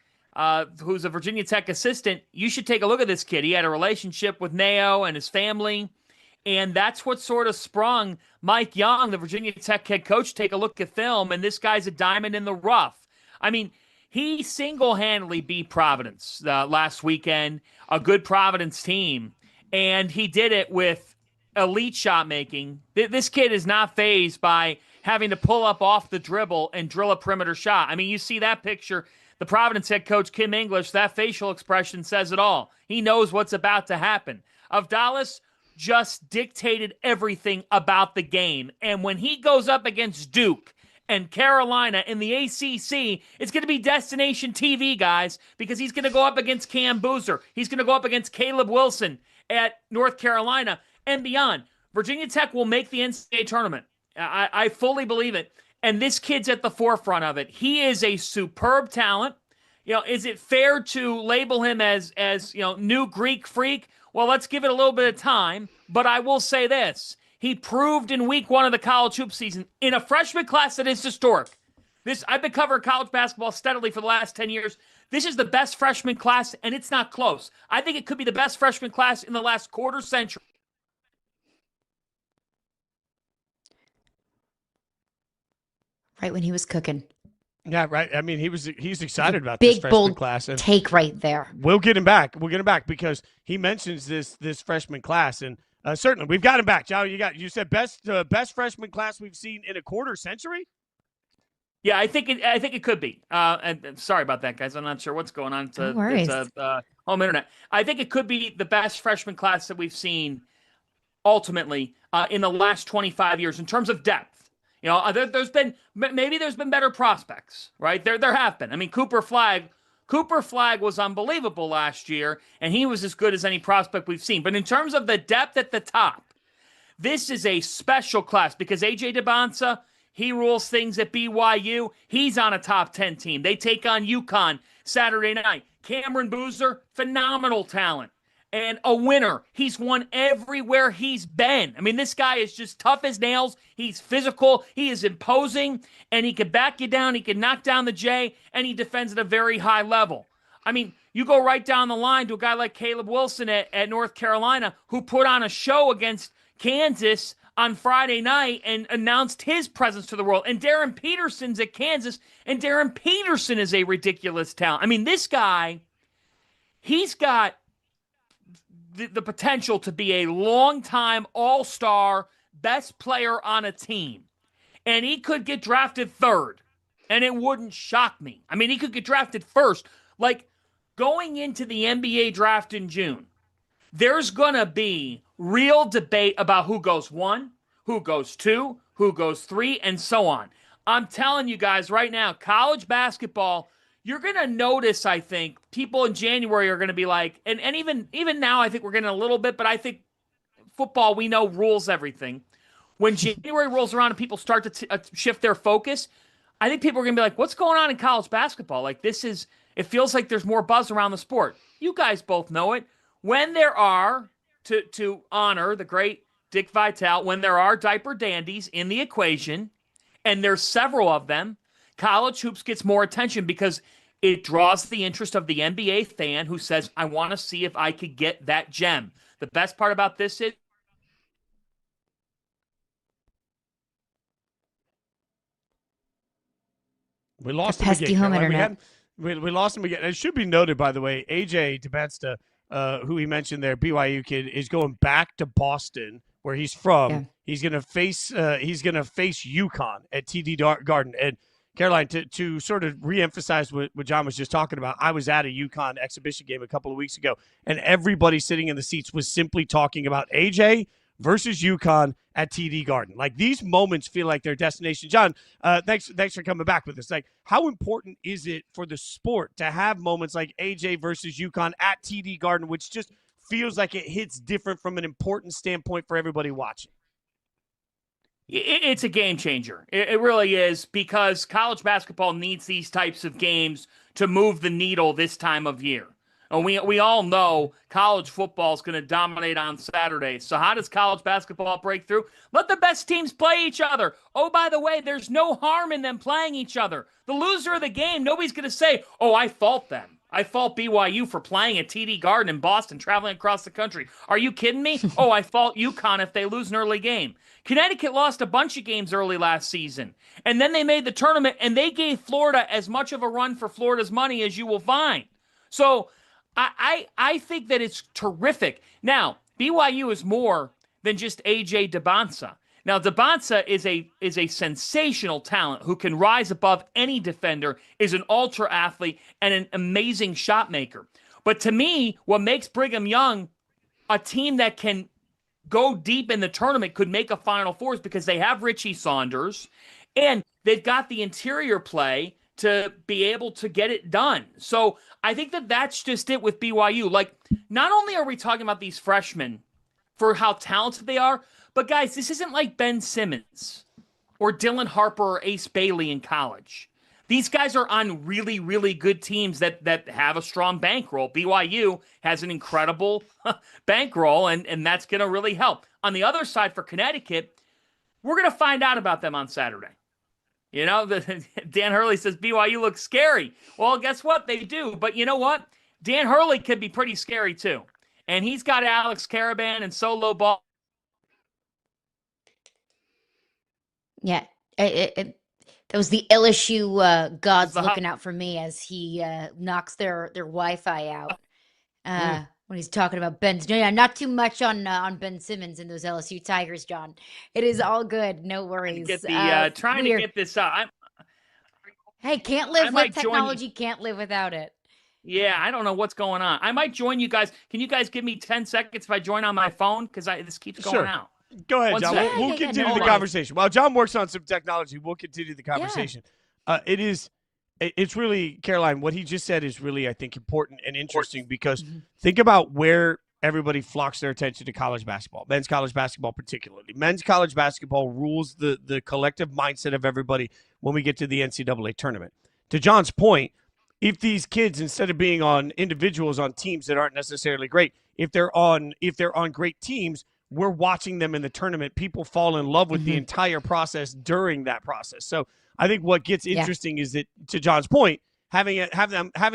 who's a Virginia Tech assistant, you should take a look at this kid. He had a relationship with Neo and his family, and that's what sort of sprung Mike Young, the Virginia Tech head coach, take a look at film, and this guy's a diamond in the rough. I mean, he single-handedly beat Providence last weekend, a good Providence team, and he did it with elite shot making. This kid is not fazed by having to pull up off the dribble and drill a perimeter shot. I mean, you see that picture, the Providence head coach, Kim English, that facial expression says it all. He knows what's about to happen. Abdalis just dictated everything about the game. And when he goes up against Duke and Carolina in the ACC, it's going to be destination TV, guys, because he's going to go up against Cam Boozer. He's going to go up against Caleb Wilson at North Carolina and beyond. Virginia Tech will make the NCAA tournament. I fully believe it. And this kid's at the forefront of it. He is a superb talent. You know, is it fair to label him as new Greek freak? Well, let's give it a little bit of time. But I will say this. He proved in week 1 of the college hoop season in a freshman class that is historic. I've been covering college basketball steadily for the last 10 years. This is the best freshman class, and it's not close. I think it could be the best freshman class in the last quarter century. Right when he was cooking. Yeah, right. I mean, he's excited about this Big, freshman bold class. And take right there. we'll get him back. We'll get him back because he mentions this freshman class, and certainly we've got him back. Joe, you said best freshman class we've seen in a quarter century. Yeah, I think it could be. And sorry about that, guys. I'm not sure what's going on. No worries. It's home internet. I think it could be the best freshman class that we've seen ultimately in the last 25 years in terms of depth. You know, there's been better prospects, right? There have been. I mean, Cooper Flagg was unbelievable last year, and he was as good as any prospect we've seen. But in terms of the depth at the top, this is a special class because A.J. DeBonsa, he rules things at BYU. He's on a top 10 team. They take on UConn Saturday night. Cameron Boozer, phenomenal talent. And a winner. He's won everywhere he's been. I mean, this guy is just tough as nails. He's physical. He is imposing. And he can back you down. He can knock down the J. And he defends at a very high level. I mean, you go right down the line to a guy like Caleb Wilson at North Carolina who put on a show against Kansas on Friday night and announced his presence to the world. And Darren Peterson's at Kansas. And Darren Peterson is a ridiculous talent. I mean, this guy, he's got the potential to be a long-time all-star best player on a team. And he could get drafted 3rd, and it wouldn't shock me. I mean, he could get drafted 1st. Like, going into the NBA draft in June, there's going to be real debate about who goes 1, who goes 2, who goes 3, and so on. I'm telling you guys right now, college basketball, you're going to notice, I think, people in January are going to be like, and even now I think we're getting a little bit, but I think football, we know, rules everything. When January rolls around and people start to shift their focus, I think people are going to be like, what's going on in college basketball? Like, it feels like there's more buzz around the sport. You guys both know it. When there are, to honor the great Dick Vitale, when there are diaper dandies in the equation, and there's several of them, college hoops gets more attention because it draws the interest of the NBA fan who says, I want to see if I could get that gem. The best part about this is We lost The him pesky again. home Caroline. internet. We lost him again. It should be noted, by the way, AJ DeBatsta, who he mentioned there, BYU kid, is going back to Boston, where he's from. Yeah. He's gonna face UConn at TD Garden. And Caroline, to sort of reemphasize what John was just talking about, I was at a UConn exhibition game a couple of weeks ago, and everybody sitting in the seats was simply talking about AJ versus UConn at TD Garden. Like, these moments feel like their destination. John, thanks for coming back with us. Like, how important is it for the sport to have moments like AJ versus UConn at TD Garden, which just feels like it hits different from an important standpoint for everybody watching? It's a game changer. It really is, because college basketball needs these types of games to move the needle this time of year. And we all know college football is going to dominate on Saturday. So how does college basketball break through? Let the best teams play each other. Oh, by the way, there's no harm in them playing each other. The loser of the game, nobody's going to say, oh, I fault them. I fault BYU for playing at TD Garden in Boston, traveling across the country. Are you kidding me? Oh, I fault UConn if they lose an early game. Connecticut lost a bunch of games early last season, and then they made the tournament, and they gave Florida as much of a run for Florida's money as you will find. So I think that it's terrific. Now, BYU is more than just AJ DeBonsa. Now, DeBonsa is a sensational talent who can rise above any defender, is an ultra athlete, and an amazing shot maker. But to me, what makes Brigham Young a team that can go deep in the tournament, could make a Final Four, is because they have Richie Saunders, and they've got the interior play to be able to get it done. So I think that that's just it with BYU. Like, not only are we talking about these freshmen for how talented they are, but guys, this isn't like Ben Simmons or Dylan Harper or Ace Bailey in college. These guys are on really, really good teams that have a strong bankroll. BYU has an incredible bankroll, and that's going to really help. On the other side for Connecticut, we're going to find out about them on Saturday. You know, Dan Hurley says BYU looks scary. Well, guess what? They do. But you know what? Dan Hurley could be pretty scary too. And he's got Alex Caravan and Solo Ball. Yeah. That was the LSU gods looking out for me as he knocks their Wi-Fi out. When he's talking about Ben. Yeah, not too much on Ben Simmons and those LSU Tigers, John. It is all good. No worries. Trying to get this out. Hey, can't live with technology. Can't live without it. Yeah, I don't know what's going on. I might join you guys. Can you guys give me 10 seconds if I join on my phone? Because this keeps going out. Go ahead, John. We'll continue the conversation. While John works on some technology, we'll continue the conversation. It's really, Caroline, what he just said is really, I think, important and interesting, because think about where everybody flocks their attention to college basketball, men's college basketball particularly. Men's college basketball rules the collective mindset of everybody when we get to the NCAA tournament. To John's point, if these kids, instead of being on individuals on teams that aren't necessarily great, if they're on great teams, we're watching them in the tournament. People fall in love with the entire process during that process. So I think what gets interesting is that, to John's point, having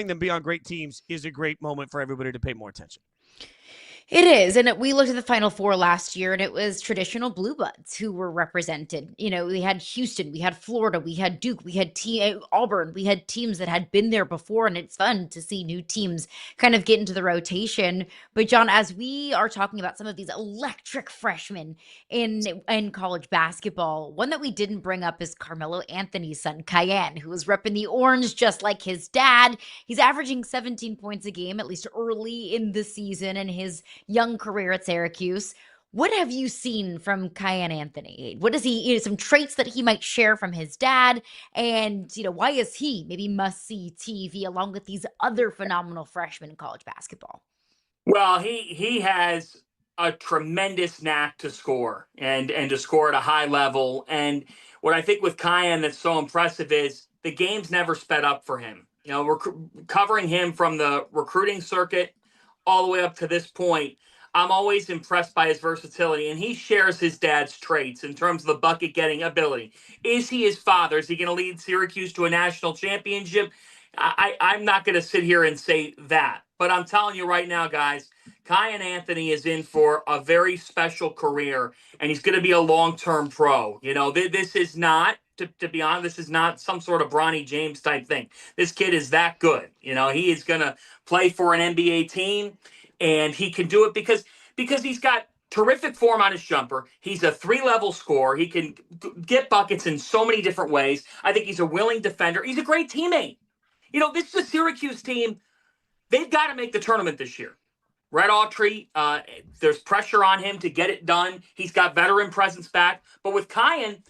them be on great teams is a great moment for everybody to pay more attention. It is. And we looked at the Final Four last year, and it was traditional blue bloods who were represented. You know, we had Houston, we had Florida, we had Duke, we had Auburn. We had teams that had been there before, and it's fun to see new teams kind of get into the rotation. But John, as we are talking about some of these electric freshmen in college basketball, one that we didn't bring up is Carmelo Anthony's son, Cayenne, who was repping the orange just like his dad. He's averaging 17 points a game, at least early in the season, and his young career at Syracuse. What have you seen from Cayenne Anthony? What does he, some traits that he might share from his dad? And, why is he maybe must-see TV along with these other phenomenal freshmen in college basketball? Well, he has a tremendous knack to score and to score at a high level. And what I think with Cayenne that's so impressive is the game's never sped up for him. We're covering him from the recruiting circuit all the way up to this point. I'm always impressed by his versatility, and he shares his dad's traits in terms of the bucket-getting ability. Is he his father? Is he going to lead Syracuse to a national championship? I'm not going to sit here and say that, but I'm telling you right now, guys, Cayenne Anthony is in for a very special career, and he's going to be a long-term pro. This is not to be honest. This is not some sort of Bronny James type thing. This kid is that good. He is going to play for an NBA team, and he can do it because he's got terrific form on his jumper. He's a 3-level scorer. He can get buckets in so many different ways. I think he's a willing defender. He's a great teammate. This is a Syracuse team. They've got to make the tournament this year. Red Autry, there's pressure on him to get it done. He's got veteran presence back. But with Kiyan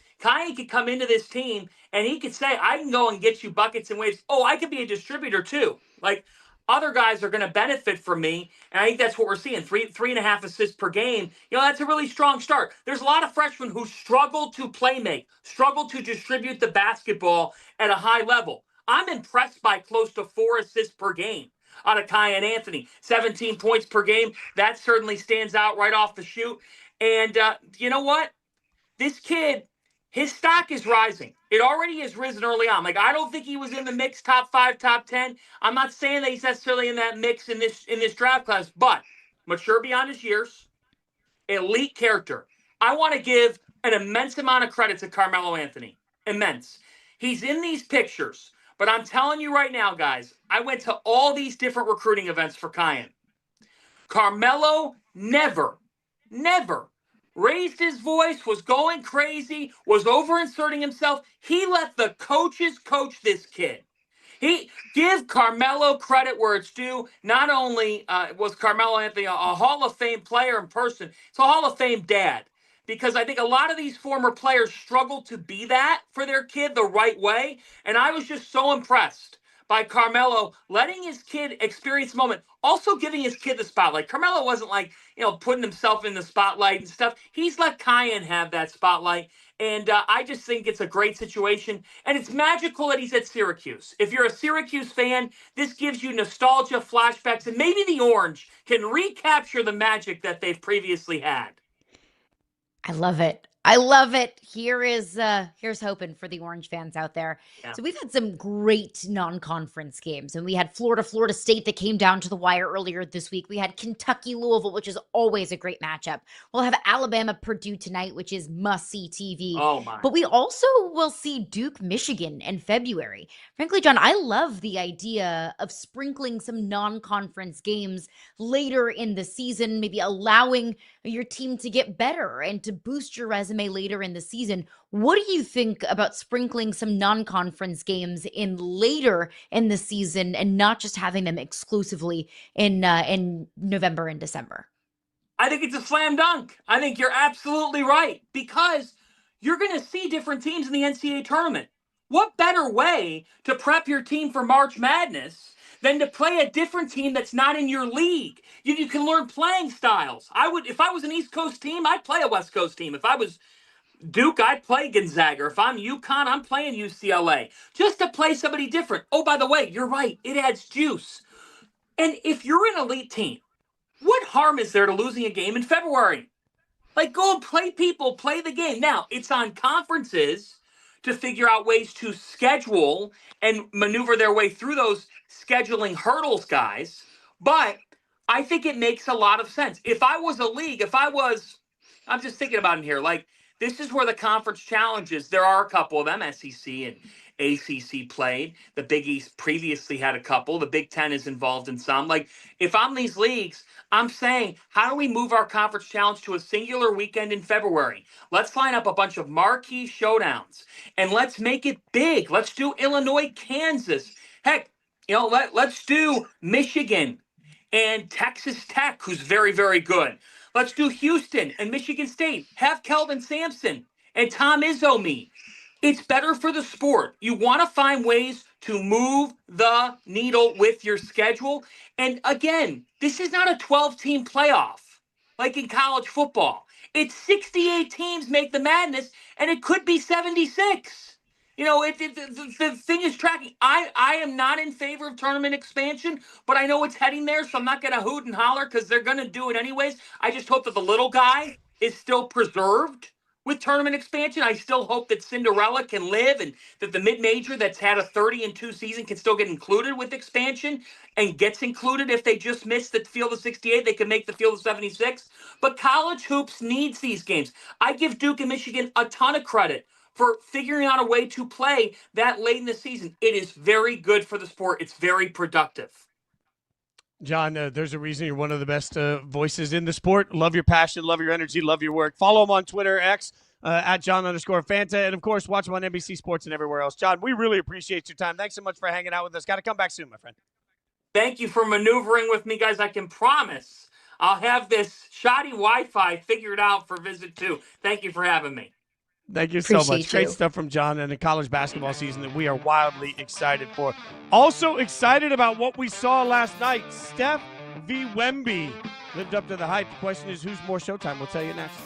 could come into this team and he could say, I can go and get you buckets in ways. Oh, I could be a distributor too. Like, other guys are going to benefit from me. And I think that's what we're seeing. 3.5 assists per game. That's a really strong start. There's a lot of freshmen who struggle to play make, struggle to distribute the basketball at a high level. I'm impressed by close to 4 assists per game out of Kiyan Anthony. 17 points per game. That certainly stands out right off the shoot. And you know what? This kid, his stock is rising. It already has risen early on. Like, I don't think he was in the mix top 5, top 10. I'm not saying that he's necessarily in that mix in this draft class, but mature beyond his years, elite character. I want to give an immense amount of credit to Carmelo Anthony. Immense. He's in these pictures, but I'm telling you right now, guys, I went to all these different recruiting events for Kiyan. Carmelo never raised his voice, was going crazy, was over-inserting himself. He let the coaches coach this kid. Give Carmelo credit where it's due. Not only was Carmelo Anthony a Hall of Fame player in person, he's a Hall of Fame dad. Because I think a lot of these former players struggle to be that for their kid the right way. And I was just so impressed by Carmelo letting his kid experience the moment, also giving his kid the spotlight. Carmelo wasn't like, putting himself in the spotlight and stuff. He's let Kiyan have that spotlight. And I just think it's a great situation. And it's magical that he's at Syracuse. If you're a Syracuse fan, this gives you nostalgia, flashbacks, and maybe the Orange can recapture the magic that they've previously had. I love it. I love it. Here's hoping for the Orange fans out there. Yeah. So we've had some great non-conference games, and we had Florida State that came down to the wire earlier this week. We had Kentucky-Louisville, which is always a great matchup. We'll have Alabama-Purdue tonight, which is must-see TV. Oh, my. But we also will see Duke-Michigan in February. Frankly, John, I love the idea of sprinkling some non-conference games later in the season, maybe allowing your team to get better and to boost your resume later in the season. What do you think about sprinkling some non-conference games in later in the season and not just having them exclusively in November and December? I think it's a slam dunk. I think you're absolutely right, because you're going to see different teams in the NCAA tournament. What better way to prep your team for March Madness than to play a different team that's not in your league? You can learn playing styles. If I was an East Coast team, I'd play a West Coast team. If I was Duke, I'd play Gonzaga. If I'm UConn, I'm playing UCLA. Just to play somebody different. Oh, by the way, you're right. It adds juice. And if you're an elite team, what harm is there to losing a game in February? Like, go and play people, play the game. Now, it's on conferences to figure out ways to schedule and maneuver their way through those scheduling hurdles, guys. But I think it makes a lot of sense. If I was a league, I'm just thinking about it here, like, this is where the conference challenges, there are a couple of them, SEC and ACC played. The Big East previously had a couple. The Big Ten is involved in some. Like, if I'm these leagues, I'm saying, how do we move our conference challenge to a singular weekend in February? Let's line up a bunch of marquee showdowns, and let's make it big. Let's do Illinois, Kansas. Heck, let's do Michigan and Texas Tech, who's very, very good. Let's do Houston and Michigan State. Have Kelvin Sampson and Tom Izzo meet. It's better for the sport. You want to find ways to move the needle with your schedule. And again, this is not a 12-team playoff like in college football. It's 68 teams make the madness, and it could be 76. The thing is tracking. I am not in favor of tournament expansion, but I know it's heading there, so I'm not going to hoot and holler because they're going to do it anyways. I just hope that the little guy is still preserved with tournament expansion. I still hope that Cinderella can live and that the mid-major that's had a 30-2 season can still get included with expansion and gets included. If they just miss the field of 68, they can make the field of 76. But college hoops needs these games. I give Duke and Michigan a ton of credit for figuring out a way to play that late in the season. It is very good for the sport. It's very productive. John, there's a reason you're one of the best voices in the sport. Love your passion, love your energy, love your work. Follow him on Twitter, X, at John_Fanta. And, of course, watch him on NBC Sports and everywhere else. John, we really appreciate your time. Thanks so much for hanging out with us. Got to come back soon, my friend. Thank you for maneuvering with me, guys. I can promise I'll have this shoddy Wi-Fi figured out for visit 2. Thank you for having me. Thank you so much. Great stuff from John and the college basketball season that we are wildly excited for. Also excited about what we saw last night. Steph v. Wemby lived up to the hype. The question is, who's more Showtime? We'll tell you next.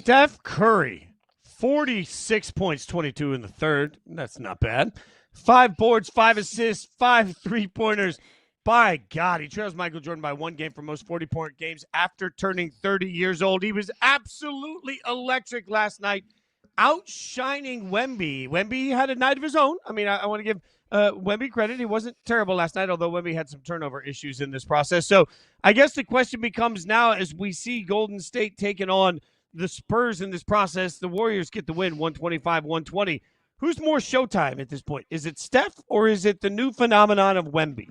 Steph Curry, 46 points, 22 in the third. That's not bad. 5 boards, 5 assists, 5 three-pointers. By God, he trails Michael Jordan by 1 game for most 40-point games after turning 30 years old. He was absolutely electric last night, outshining Wemby. Wemby had a night of his own. I mean, I want to give Wemby credit. He wasn't terrible last night, although Wemby had some turnover issues in this process. So I guess the question becomes now, as we see Golden State taking on the Spurs in this process, the Warriors get the win 125-120. Who's more Showtime at this point? Is it Steph or is it the new phenomenon of Wemby?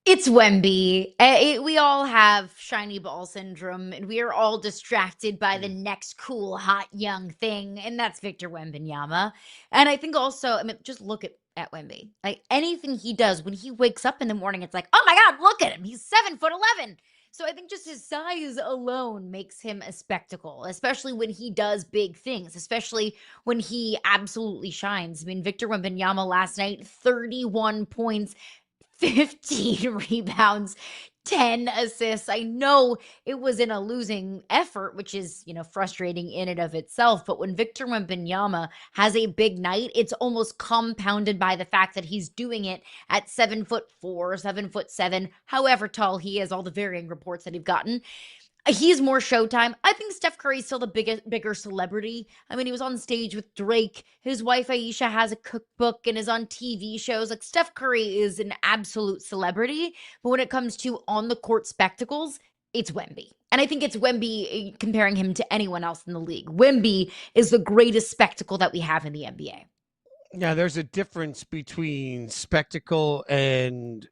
It's Wemby. We all have shiny ball syndrome, and we are all distracted by the next cool, hot, young thing, and that's Victor Wembanyama. And I think also, I mean, just look at Wemby. Like, anything he does, when he wakes up in the morning, it's like, oh my God, look at him. He's 7'11". So I think just his size alone makes him a spectacle, especially when he does big things, especially when he absolutely shines. I mean, Victor Wembanyama last night, 31 points, 15 rebounds, 10 assists. I know it was in a losing effort, which is, frustrating in and of itself. But when Victor Wembanyama has a big night, it's almost compounded by the fact that he's doing it at 7'4", 7'7", however tall he is, all the varying reports that he've gotten. He's more Showtime. I think Steph Curry's still the bigger celebrity. I mean, he was on stage with Drake. His wife Aisha has a cookbook and is on TV shows. Like, Steph Curry is an absolute celebrity. But when it comes to on-the-court spectacles, it's Wemby. And I think it's Wemby comparing him to anyone else in the league. Wemby is the greatest spectacle that we have in the NBA. Yeah, there's a difference between spectacle and,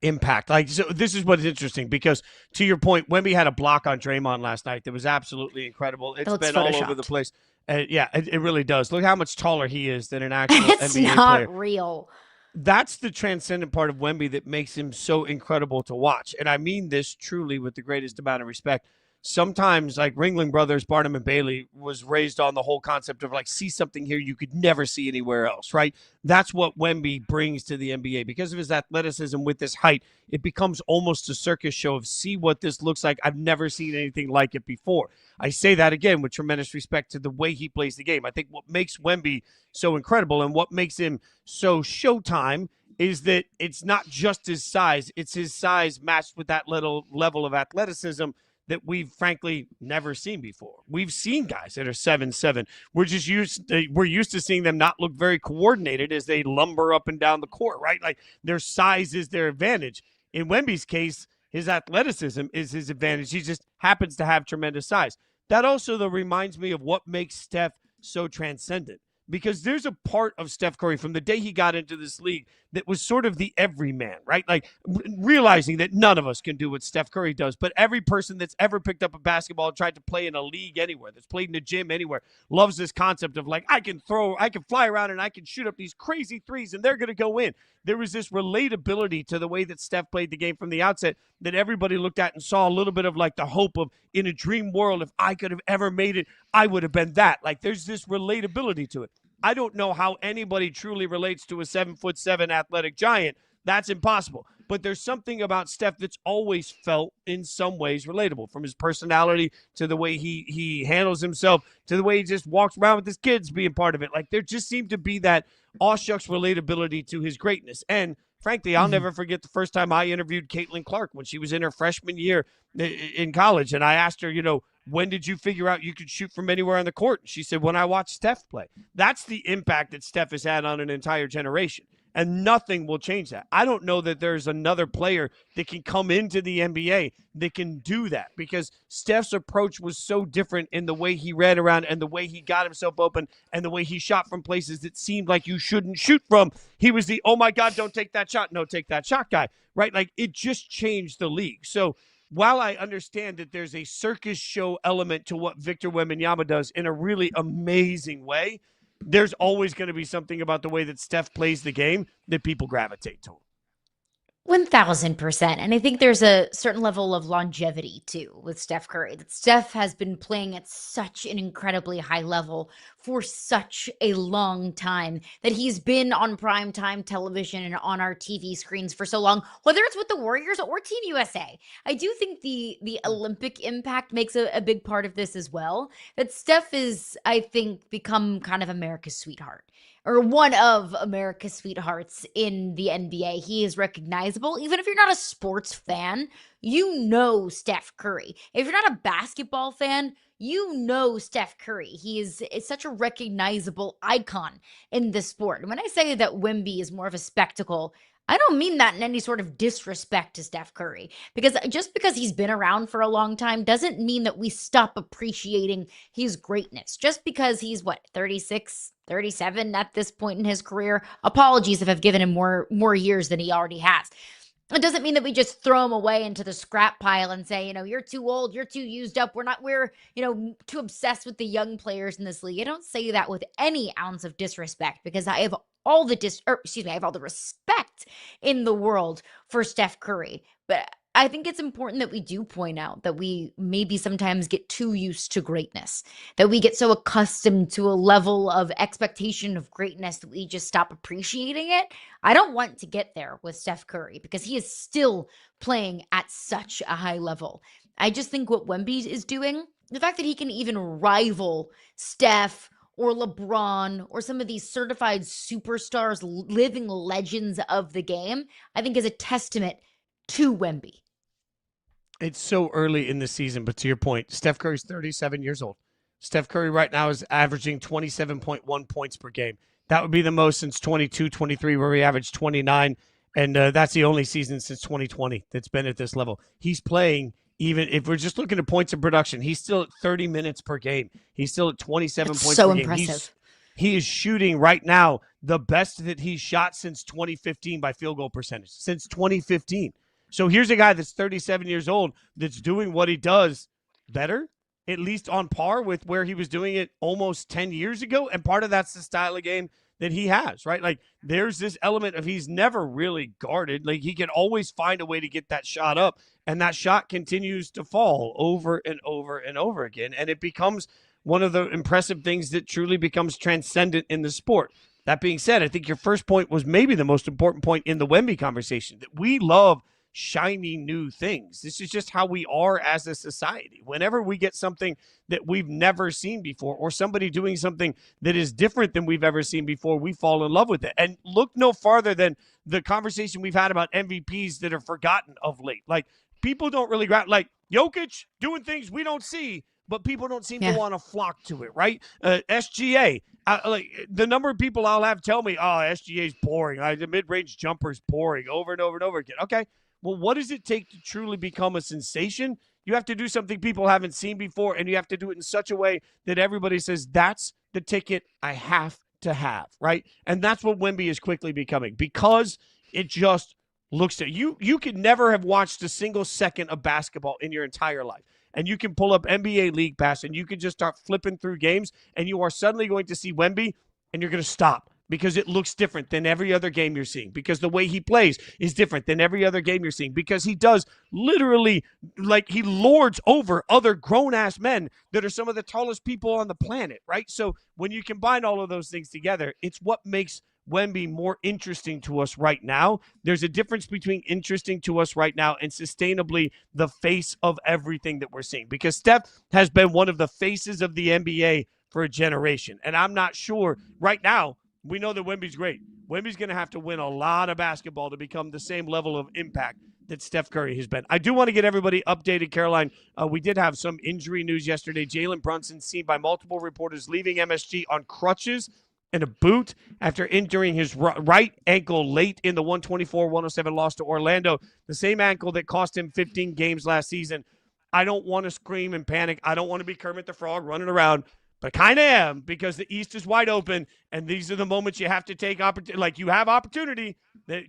impact. Like, so this is what's interesting, because to your point, Wemby had a block on Draymond last night that was absolutely incredible. It's been all over the place. Yeah, it really does. Look how much taller he is than an actual it's NBA not player. Real. that's the transcendent part of Wemby that makes him so incredible to watch. And I mean this truly with the greatest amount of respect. Sometimes, like Ringling Brothers, Barnum and Bailey was raised on the whole concept of like, see something here you could never see anywhere else, right? That's what Wemby brings to the NBA. Because of his athleticism with this height, it becomes almost a circus show of see what this looks like. I've never seen anything like it before. I say that again with tremendous respect to the way he plays the game. I think what makes Wemby so incredible and what makes him so Showtime is that it's not just his size, it's his size matched with that little level of athleticism that we've frankly never seen before. We've seen guys that are 7'7". We're just used to seeing them not look very coordinated as they lumber up and down the court, right? Like their size is their advantage. In Wemby's case, his athleticism is his advantage. He just happens to have tremendous size. That also, though, reminds me of what makes Steph so transcendent. Because there's a part of Steph Curry from the day he got into this league that was sort of the everyman, right? Like realizing that none of us can do what Steph Curry does, but every person that's ever picked up a basketball and tried to play in a league anywhere, that's played in a gym anywhere, loves this concept of like, I can fly around and I can shoot up these crazy threes and they're going to go in. There was this relatability to the way that Steph played the game from the outset that everybody looked at and saw a little bit of like the hope of in a dream world, if I could have ever made it, I would have been that. Like there's this relatability to it. I don't know how anybody truly relates to a 7'7" athletic giant. That's impossible. But there's something about Steph that's always felt in some ways relatable, from his personality to the way he handles himself to the way he just walks around with his kids being part of it. Like there just seemed to be that aw shucks relatability to his greatness. And frankly, I'll never forget the first time I interviewed Caitlin Clark when she was in her freshman year in college. And I asked her, when did you figure out you could shoot from anywhere on the court? She said, when I watched Steph play. That's the impact that Steph has had on an entire generation. And nothing will change that. I don't know that there's another player that can come into the NBA that can do that, because Steph's approach was so different in the way he ran around and the way he got himself open and the way he shot from places that seemed like you shouldn't shoot from. He was the, oh my God, don't take that shot. No, take that shot guy, right? Like it just changed the league. So while I understand that there's a circus show element to what Victor Wembanyama does in a really amazing way, there's always going to be something about the way that Steph plays the game that people gravitate to. 1000%. And I think there's a certain level of longevity too with Steph Curry. That Steph has been playing at such an incredibly high level for such a long time, that he's been on primetime television and on our TV screens for so long, whether it's with the Warriors or Team USA. I do think the Olympic impact makes a big part of this as well. That Steph is, I think, become kind of America's sweetheart, or one of America's sweethearts in the NBA. He is recognizable. Even if you're not a sports fan, you know Steph Curry. If you're not a basketball fan, you know Steph Curry. He is such a recognizable icon in the sport. And when I say that Wemby is more of a spectacle, I don't mean that in any sort of disrespect to Steph Curry, because just because he's been around for a long time doesn't mean that we stop appreciating his greatness. Just because he's 36, 37 at this point in his career. Apologies if I've given him more years than he already has. It doesn't mean that we just throw him away into the scrap pile and say, you're too old, you're too used up. We're too obsessed with the young players in this league. I don't say that with any ounce of disrespect, because I have all the respect in the world for Steph Curry. But I think it's important that we do point out that we maybe sometimes get too used to greatness, that we get so accustomed to a level of expectation of greatness that we just stop appreciating it. I don't want to get there with Steph Curry, because he is still playing at such a high level. I just think what Wemby is doing, the fact that he can even rival Steph or LeBron or some of these certified superstars, living legends of the game, I think is a testament to Wemby. It's so early in the season, but to your point, Steph Curry's 37 years old. Steph Curry right now is averaging 27.1 points per game. That would be the most since 22-23, where he averaged 29, and that's the only season since 2020 that's been at this level. He's playing, even if we're just looking at points of production, he's still at 30 minutes per game. He's still at 27 points per game. Impressive. He is shooting right now the best that he's shot since 2015 by field goal percentage, since 2015. So here's a guy that's 37 years old that's doing what he does better, at least on par with where he was doing it almost 10 years ago. And part of that's the style of game that he has, right? Like there's this element of he's never really guarded. Like he can always find a way to get that shot up, and that shot continues to fall over and over and over again. And it becomes one of the impressive things that truly becomes transcendent in the sport. That being said, I think your first point was maybe the most important point in the Wemby conversation, that we love shiny new things. This is just how we are as a society. Whenever we get something that we've never seen before, or somebody doing something that is different than we've ever seen before, we fall in love with it. And look no farther than the conversation we've had about MVPs that are forgotten of late. Like people don't really like Jokic doing things we don't see, but people don't seem to want to flock to it, right? SGA, like the number of people I'll have tell me, oh, SGA is boring. The mid-range jumper is boring over and over and over again. Okay, well, what does it take to truly become a sensation? You have to do something people haven't seen before, and you have to do it in such a way that everybody says, that's the ticket I have to have, right? And that's what Wemby is quickly becoming, because it just looks at you. You could never have watched a single second of basketball in your entire life. And you can pull up NBA League Pass, and you can just start flipping through games, and you are suddenly going to see Wemby, and you're going to stop because it looks different than every other game you're seeing, because the way he plays is different than every other game you're seeing, because he does literally, like, he lords over other grown-ass men that are some of the tallest people on the planet, right? So when you combine all of those things together, it's what makes Wemby more interesting to us right now. There's a difference between interesting to us right now and sustainably the face of everything that we're seeing, because Steph has been one of the faces of the NBA for a generation. And I'm not sure right now. We know that Wemby's great. Wemby's going to have to win a lot of basketball to become the same level of impact that Steph Curry has been. I do want to get everybody updated, Caroline. We did have some injury news yesterday. Jalen Brunson seen by multiple reporters leaving MSG on crutches and a boot after injuring his right ankle late in the 124-107 loss to Orlando, the same ankle that cost him 15 games last season. I don't want to scream and panic. I don't want to be Kermit the Frog running around, but kind of am, because the East is wide open, and these are the moments you have to take like you have opportunity that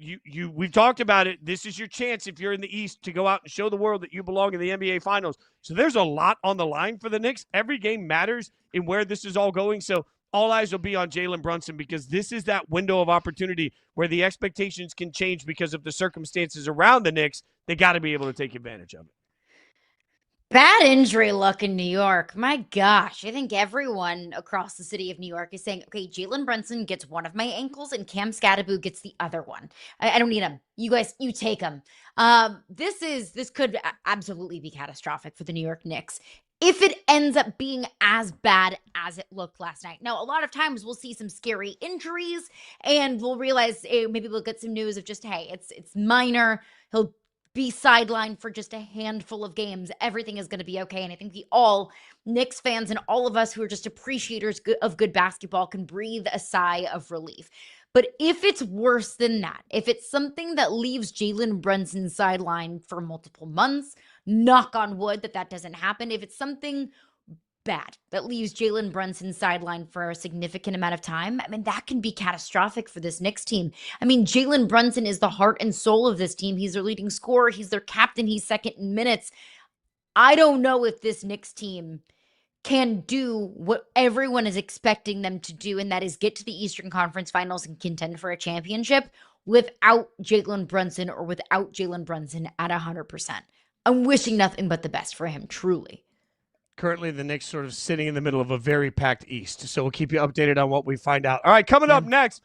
we've talked about it. This is your chance if you're in the East to go out and show the world that you belong in the NBA Finals. So there's a lot on the line for the Knicks. Every game matters in where this is all going. So all eyes will be on Jalen Brunson, because this is that window of opportunity where the expectations can change because of the circumstances around the Knicks. They got to be able to take advantage of it. Bad injury luck in New York. My gosh. I think everyone across the city of New York is saying, okay, Jalen Brunson gets one of my ankles and Cam Scatterbo gets the other one. I don't need him. You guys, you take him. This could absolutely be catastrophic for the New York Knicks if it ends up being as bad as it looked last night. Now, a lot of times we'll see some scary injuries and we'll realize maybe we'll get some news of just, hey, it's minor. He'll be sidelined for just a handful of games. Everything is going to be okay. And I think all Knicks fans and all of us who are just appreciators of good basketball can breathe a sigh of relief. But if it's worse than that, if it's something that leaves Jalen Brunson sidelined for multiple months, knock on wood that doesn't happen. If it's something bad that leaves Jalen Brunson sidelined for a significant amount of time, I mean, that can be catastrophic for this Knicks team. I mean, Jalen Brunson is the heart and soul of this team. He's their leading scorer. He's their captain. He's second in minutes. I don't know if this Knicks team can do what everyone is expecting them to do, and that is get to the Eastern Conference Finals and contend for a championship without Jalen Brunson, or without Jalen Brunson at 100%. I'm wishing nothing but the best for him, truly. Currently, the Knicks sort of sitting in the middle of a very packed East. So we'll keep you updated on what we find out. All right, coming up next,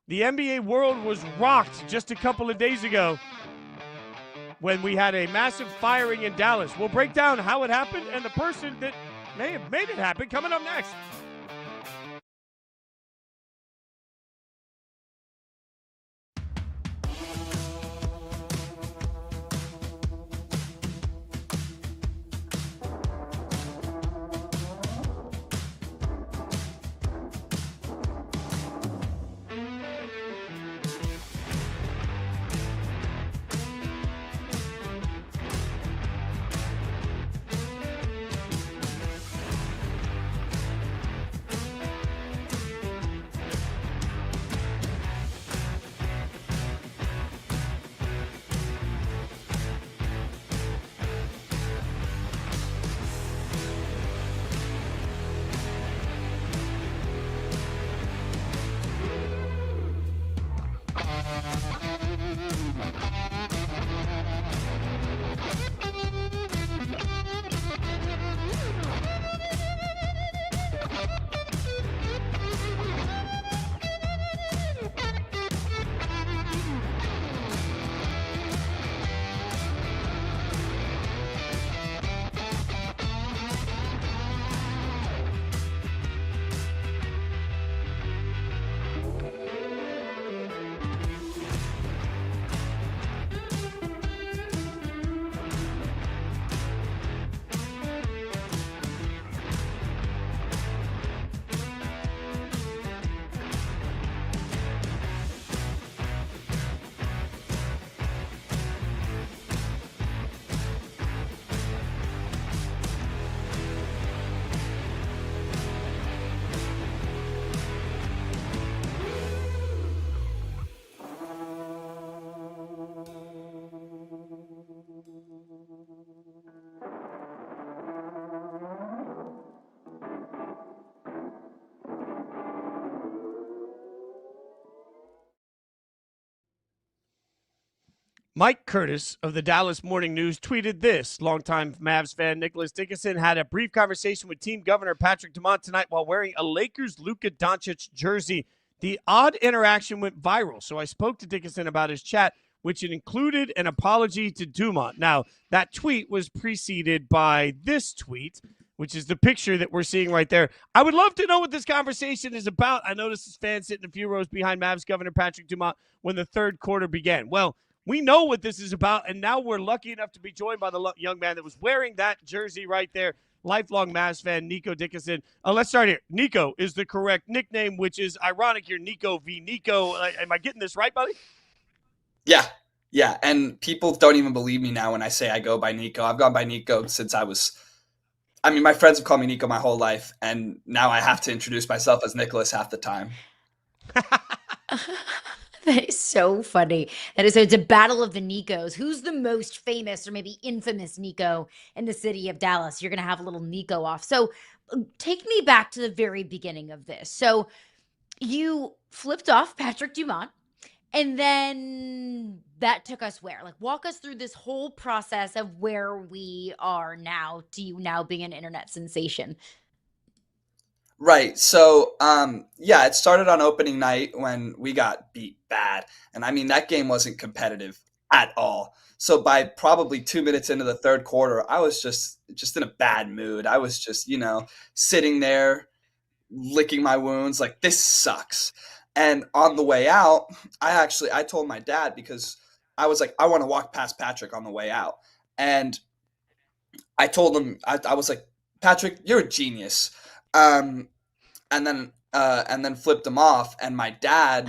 the NBA world was rocked just a couple of days ago when we had a massive firing in Dallas. We'll break down how it happened and the person that may have made it happen, coming up next. Mike Curtis of the Dallas Morning News tweeted this. Longtime Mavs fan Nicholas Dickason had a brief conversation with team governor Patrick Dumont tonight while wearing a Lakers Luka Doncic jersey. The odd interaction went viral, so I spoke to Dickason about his chat, which included an apology to Dumont. Now, that tweet was preceded by this tweet, which is the picture that we're seeing right there. I would love to know what this conversation is about. I noticed this fan sitting a few rows behind Mavs Governor Patrick Dumont when the third quarter began. Well, we know what this is about, and now we're lucky enough to be joined by the young man that was wearing that jersey right there, lifelong Mavs fan, Nico Dickason. Let's start here. Nico is the correct nickname, which is ironic. You're Nico v. Nico. Am I getting this right, buddy? Yeah. And people don't even believe me now when I say I go by Nico. I've gone by Nico since my friends have called me Nico my whole life, and now I have to introduce myself as Nicholas half the time. That is so funny. So it's a battle of the Nikos. Who's the most famous or maybe infamous Nico in the city of Dallas? You're going to have a little Nico off. So take me back to the very beginning of this. So you flipped off Patrick Dumont, and then that took us where? Like, walk us through this whole process of where we are now to you now being an internet sensation. Right. So, it started on opening night when we got beat bad. And I mean, that game wasn't competitive at all. So by probably 2 minutes into the third quarter, I was just in a bad mood. I was just, sitting there licking my wounds like, this sucks. And on the way out, I told my dad, because I was like, I want to walk past Patrick on the way out. And I told him, I was like, Patrick, you're a genius. And then flipped him off, and my dad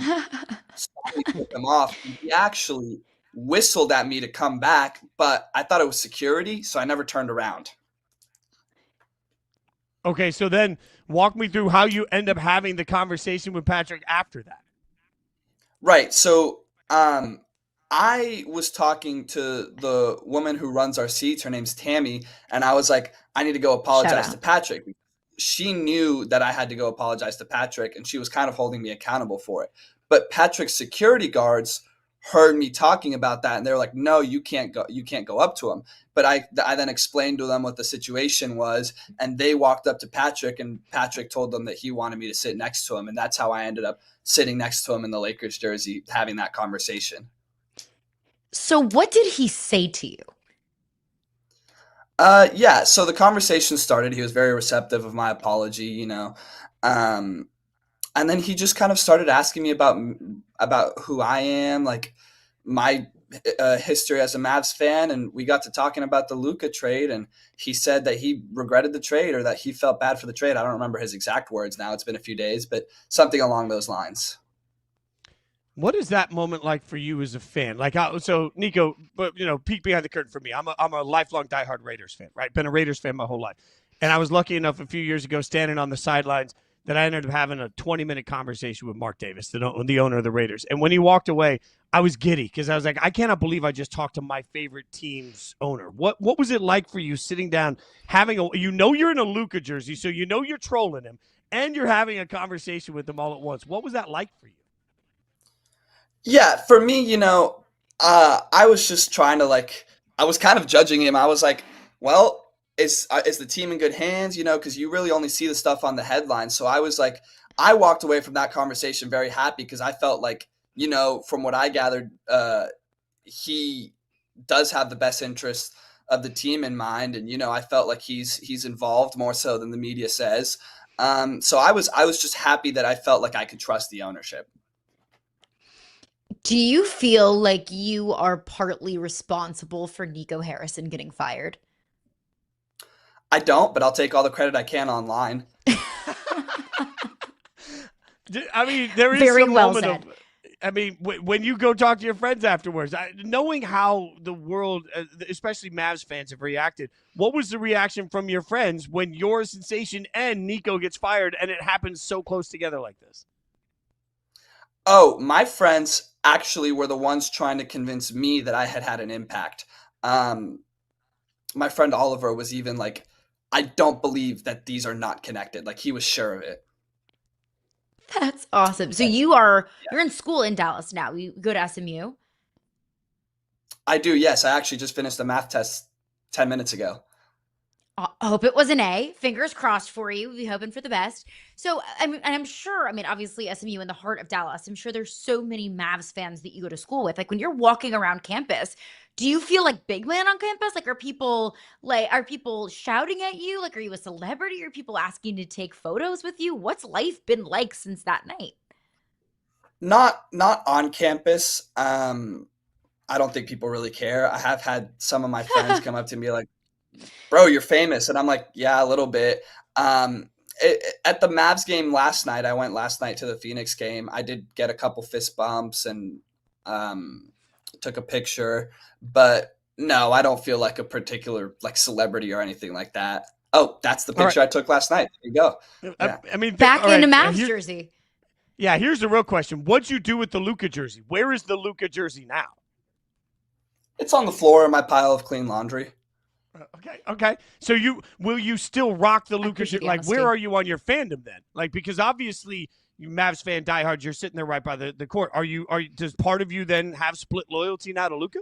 saw me flip him off. And he actually whistled at me to come back, but I thought it was security, so I never turned around. Okay, so then walk me through how you end up having the conversation with Patrick after that. Right. So I was talking to the woman who runs our seats. Her name's Tammy, and I was like, I need to go apologize to Patrick. She knew that I had to go apologize to Patrick, and she was kind of holding me accountable for it. But Patrick's security guards heard me talking about that, and they were like, no, you can't go up to him. But I then explained to them what the situation was, and they walked up to Patrick, and Patrick told them that he wanted me to sit next to him. And that's how I ended up sitting next to him in the Lakers jersey, having that conversation. So what did he say to you? So the conversation started. He was very receptive of my apology, and then he just kind of started asking me about who I am, like my history as a Mavs fan, and we got to talking about the Luka trade, and he said that he regretted the trade, or that he felt bad for the trade. I don't remember his exact words now. It's been a few days, but something along those lines. What is that moment like for you as a fan? So Nico, but peek behind the curtain for me. I'm a lifelong diehard Raiders fan, right? Been a Raiders fan my whole life. And I was lucky enough a few years ago, standing on the sidelines, that I ended up having a 20-minute conversation with Mark Davis, the owner of the Raiders. And when he walked away, I was giddy because I was like, I cannot believe I just talked to my favorite team's owner. What was it like for you sitting down, you're in a Luka jersey, so you're trolling him, and you're having a conversation with him all at once. What was that like for you? Yeah, for me, I was just trying to I was kind of judging him. I was like, well, is the team in good hands? Because you really only see the stuff on the headlines. So I was like, I walked away from that conversation very happy because I felt like, from what I gathered, he does have the best interest of the team in mind. And, I felt like he's involved more so than the media says. So I was just happy that I felt like I could trust the ownership. Do you feel like you are partly responsible for Nico Harrison getting fired? I don't, but I'll take all the credit I can online. I mean, there is Very some well moment said. when you go talk to your friends afterwards, knowing how the world, especially Mavs fans, have reacted, what was the reaction from your friends when your sensation and Nico gets fired and it happens so close together like this? Oh, my friends actually were the ones trying to convince me that I had an impact. My friend Oliver was even like, I don't believe that these are not connected. Like, he was sure of it. That's awesome. So you're in school in Dallas now. You go to SMU? I do. Yes, I actually just finished a math test 10 minutes ago. I hope it was an A. Fingers crossed for you. We hoping for the best. So, and I'm sure, obviously SMU in the heart of Dallas, I'm sure there's so many Mavs fans that you go to school with. Like when you're walking around campus, do you feel like big man on campus? Like are people shouting at you? Like are you a celebrity? Are people asking to take photos with you? What's life been like since that night? Not on campus. I don't think people really care. I have had some of my friends come up to me and be like, bro, you're famous. And I'm like, yeah, a little bit. At the Mavs game last night, I went last night to the Phoenix game. I did get a couple fist bumps and took a picture. But no, I don't feel like a particular like celebrity or anything like that. Oh, that's the picture I took last night. There you go. Yeah. Back in a Mavs jersey. Yeah, here's the real question. What'd you do with the Luka jersey? Where is the Luka jersey now? It's on the floor in my pile of clean laundry. Okay. So will you still rock the Luka jersey? Like, where are you on your fandom then? Like, because obviously you Mavs fan diehards, you're sitting there right by the court. Does part of you then have split loyalty now to Luka?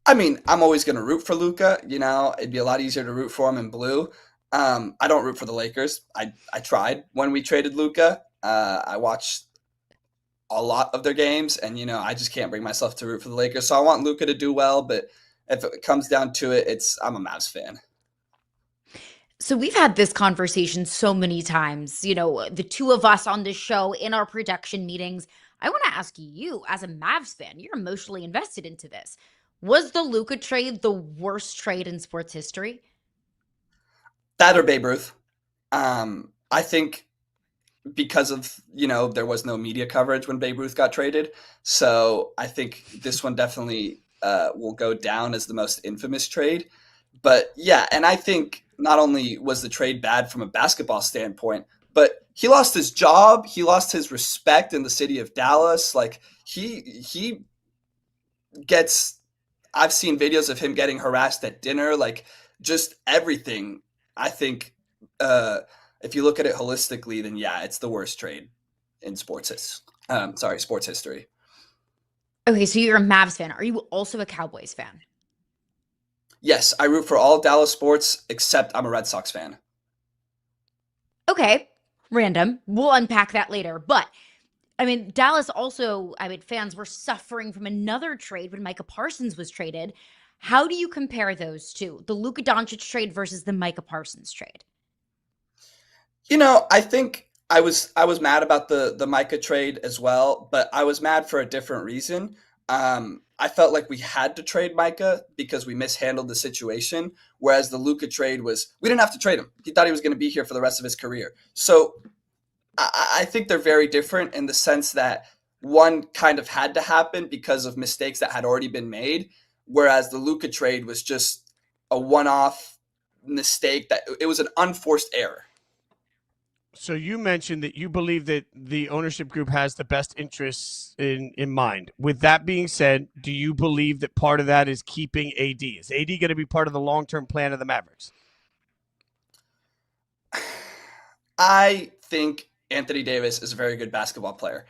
I mean, I'm always going to root for Luka. You know, it'd be a lot easier to root for him in blue. I don't root for the Lakers. I tried when we traded Luka. I watched a lot of their games, and, you know, I just can't bring myself to root for the Lakers. So I want Luka to do well, but if it comes down to it, I'm a Mavs fan. So we've had this conversation so many times, you know, the two of us on this show in our production meetings. I want to ask you, as a Mavs fan, you're emotionally invested into this. Was the Luka trade the worst trade in sports history? That or Babe Ruth. I think because of, you know, there was no media coverage when Babe Ruth got traded. So I think this one definitely will go down as the most infamous trade. But yeah, and I think not only was the trade bad from a basketball standpoint, but he lost his job. He lost his respect in the city of Dallas. Like he gets, I've seen videos of him getting harassed at dinner, like just everything. I think if you look at it holistically, then yeah, it's the worst trade in sports history. Okay, so you're a Mavs fan. Are you also a Cowboys fan? Yes, I root for all Dallas sports, except I'm a Red Sox fan. Okay, random. We'll unpack that later. But, Dallas also, fans were suffering from another trade when Micah Parsons was traded. How do you compare those two, the Luka Doncic trade versus the Micah Parsons trade? You know, I think I was mad about the Micah trade as well, but I was mad for a different reason. I felt like we had to trade Micah because we mishandled the situation, whereas the Luka trade was, we didn't have to trade him. He thought he was going to be here for the rest of his career. So I think they're very different in the sense that one kind of had to happen because of mistakes that had already been made, whereas the Luka trade was just a one-off mistake that it was an unforced error. So you mentioned that you believe that the ownership group has the best interests in mind. With that being said, do you believe that part of that is keeping AD? Is AD going to be part of the long-term plan of the Mavericks? I think Anthony Davis is a very good basketball player.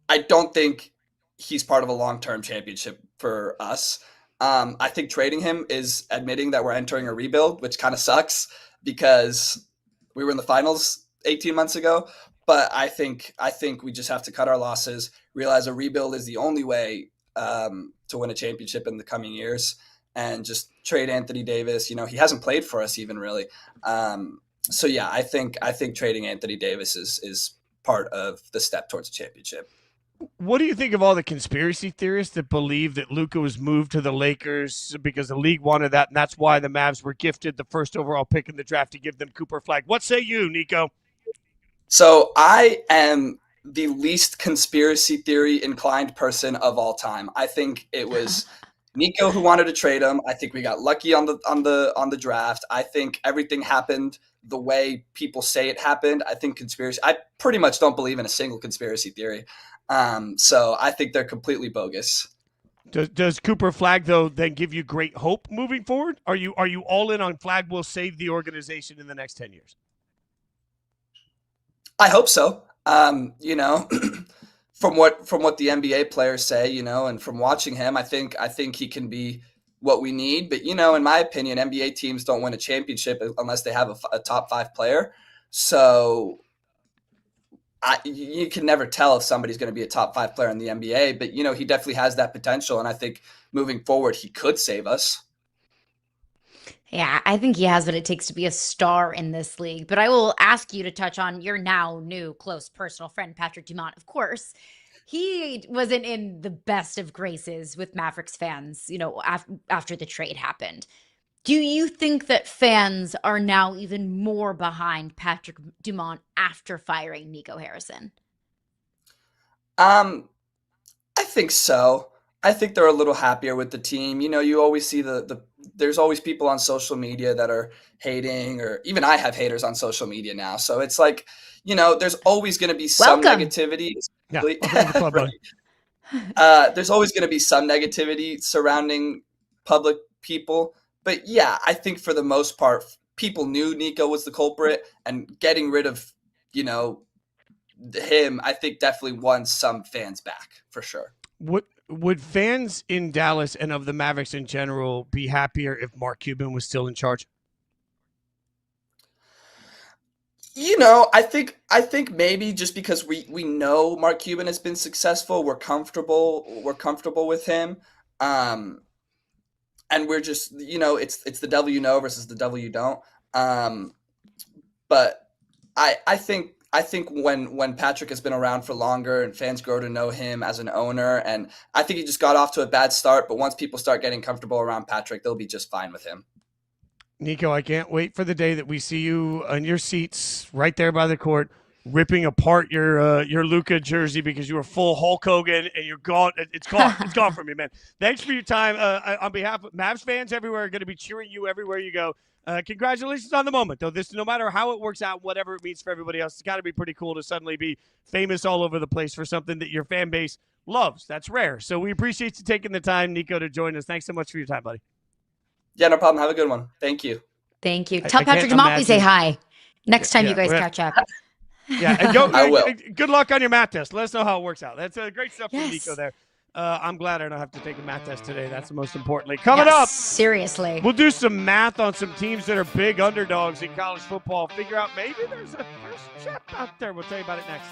I don't think he's part of a long-term championship for us. I think trading him is admitting that we're entering a rebuild, which kind of sucks because we were in the finals 18 months ago, but I think we just have to cut our losses, realize a rebuild is the only way to win a championship in the coming years, and just trade Anthony Davis. You know, he hasn't played for us even really. So yeah, I think trading Anthony Davis is part of the step towards a championship. What do you think of all the conspiracy theorists that believe that Luka was moved to the Lakers because the league wanted that, and that's why the Mavs were gifted the first overall pick in the draft to give them Cooper Flag? What say you, Nico? So I am the least conspiracy theory inclined person of all time. I think it was Nico who wanted to trade him. I think we got lucky on the draft. I think everything happened the way people say it happened. I think I pretty much don't believe in a single conspiracy theory. So I think they're completely bogus. Does Cooper Flag, though, then give you great hope moving forward? Are you all in on Flag will save the organization in the next 10 years? I hope so. You know, from what the NBA players say, and from watching him, I think he can be what we need. But, in my opinion, NBA teams don't win a championship unless they have a top 5 player. So you can never tell if somebody's going to be a top 5 player in the NBA, but, he definitely has that potential. And I think moving forward, he could save us. Yeah, I think he has what it takes to be a star in this league. But I will ask you to touch on your now new close personal friend, Patrick Dumont, of course. He wasn't in the best of graces with Mavericks fans, after the trade happened. Do you think that fans are now even more behind Patrick Dumont after firing Nico Harrison? I think so. I think they're a little happier with the team. You always see there's always people on social media that are hating, or even I have haters on social media now. So it's like, there's always going to be some negativity. Yeah. There's always going to be some negativity surrounding public people. But yeah, I think for the most part, people knew Nico was the culprit, and getting rid of, him, I think definitely won some fans back for sure. Would fans in Dallas and of the Mavericks in general be happier if Mark Cuban was still in charge? I think maybe just because we know Mark Cuban has been successful, we're comfortable with him. And we're just, it's the devil versus the devil you don't. But I think when Patrick has been around for longer and fans grow to know him as an owner, and I think he just got off to a bad start, but once people start getting comfortable around Patrick, they'll be just fine with him. Nico, I can't wait for the day that we see you on your seats right there by the court, ripping apart your Luka jersey because you were full Hulk Hogan and you're gone. It's gone. It's gone from me, man. Thanks for your time. On behalf of Mavs fans everywhere, are going to be cheering you everywhere you go. Congratulations on the moment, though. This, no matter how it works out, whatever it means for everybody else, it's got to be pretty cool to suddenly be famous all over the place for something that your fan base loves. That's rare. So we appreciate you taking the time, Nico, to join us. Thanks so much for your time, buddy. Yeah, no problem. Have a good one. Thank you. Thank you. Tell Patrick Dumont we say hi next time you guys catch up. Yeah, and go. I will. Good luck on your math test. Let us know how it works out. That's great stuff from Nico there. I'm glad I don't have to take a math test today. That's the most importantly. Coming up, seriously, we'll do some math on some teams that are big underdogs in college football. Figure out maybe there's a chip out there. We'll tell you about it next.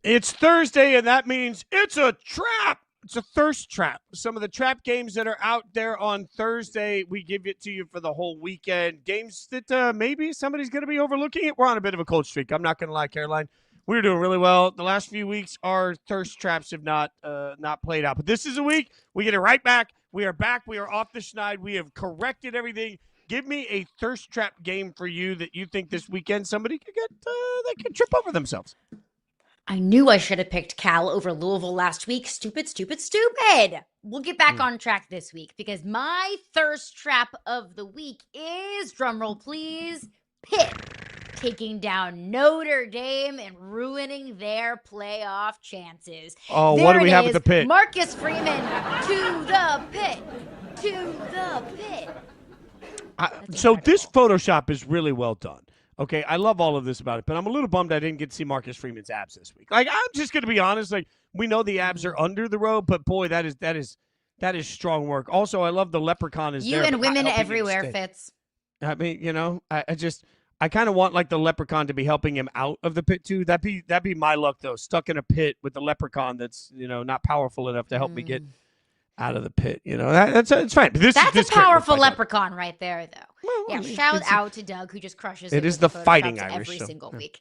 It's Thursday, and that means it's a trap. It's a thirst trap. Some of the trap games that are out there on Thursday, we give it to you for the whole weekend. Games that maybe somebody's going to be overlooking it. We're on a bit of a cold streak. I'm not going to lie, Caroline. We're doing really well. The last few weeks, our thirst traps have not played out. But this is a week. We get it right back. We are back. We are off the schneid. We have corrected everything. Give me a thirst trap game for you that you think this weekend somebody could get that could trip over themselves. I knew I should have picked Cal over Louisville last week. Stupid. We'll get back on track this week because my thirst trap of the week is, drumroll please, Pitt taking down Notre Dame and ruining their playoff chances. Oh, there what do we have is. at the Pit? Marcus Freeman to the Pit. To the Pit. So this Photoshop is really well done. Okay, I love all of this about it, but I'm a little bummed I didn't get to see Marcus Freeman's abs this week. Like, I'm just going to be honest. Like, we know the abs are under the robe, but boy, that is strong work. Also, I love the leprechaun is you there. and women everywhere, Fitz. I mean, I kind of want like the leprechaun to be helping him out of the pit too. That'd be my luck though. Stuck in a pit with the leprechaun that's not powerful enough to help me get out of the pit. It's fine. But That's a powerful leprechaun right there, though. Well, yeah, shout out to Doug, who just crushes it. It Is the Fighting Photoshops Irish every so, single week.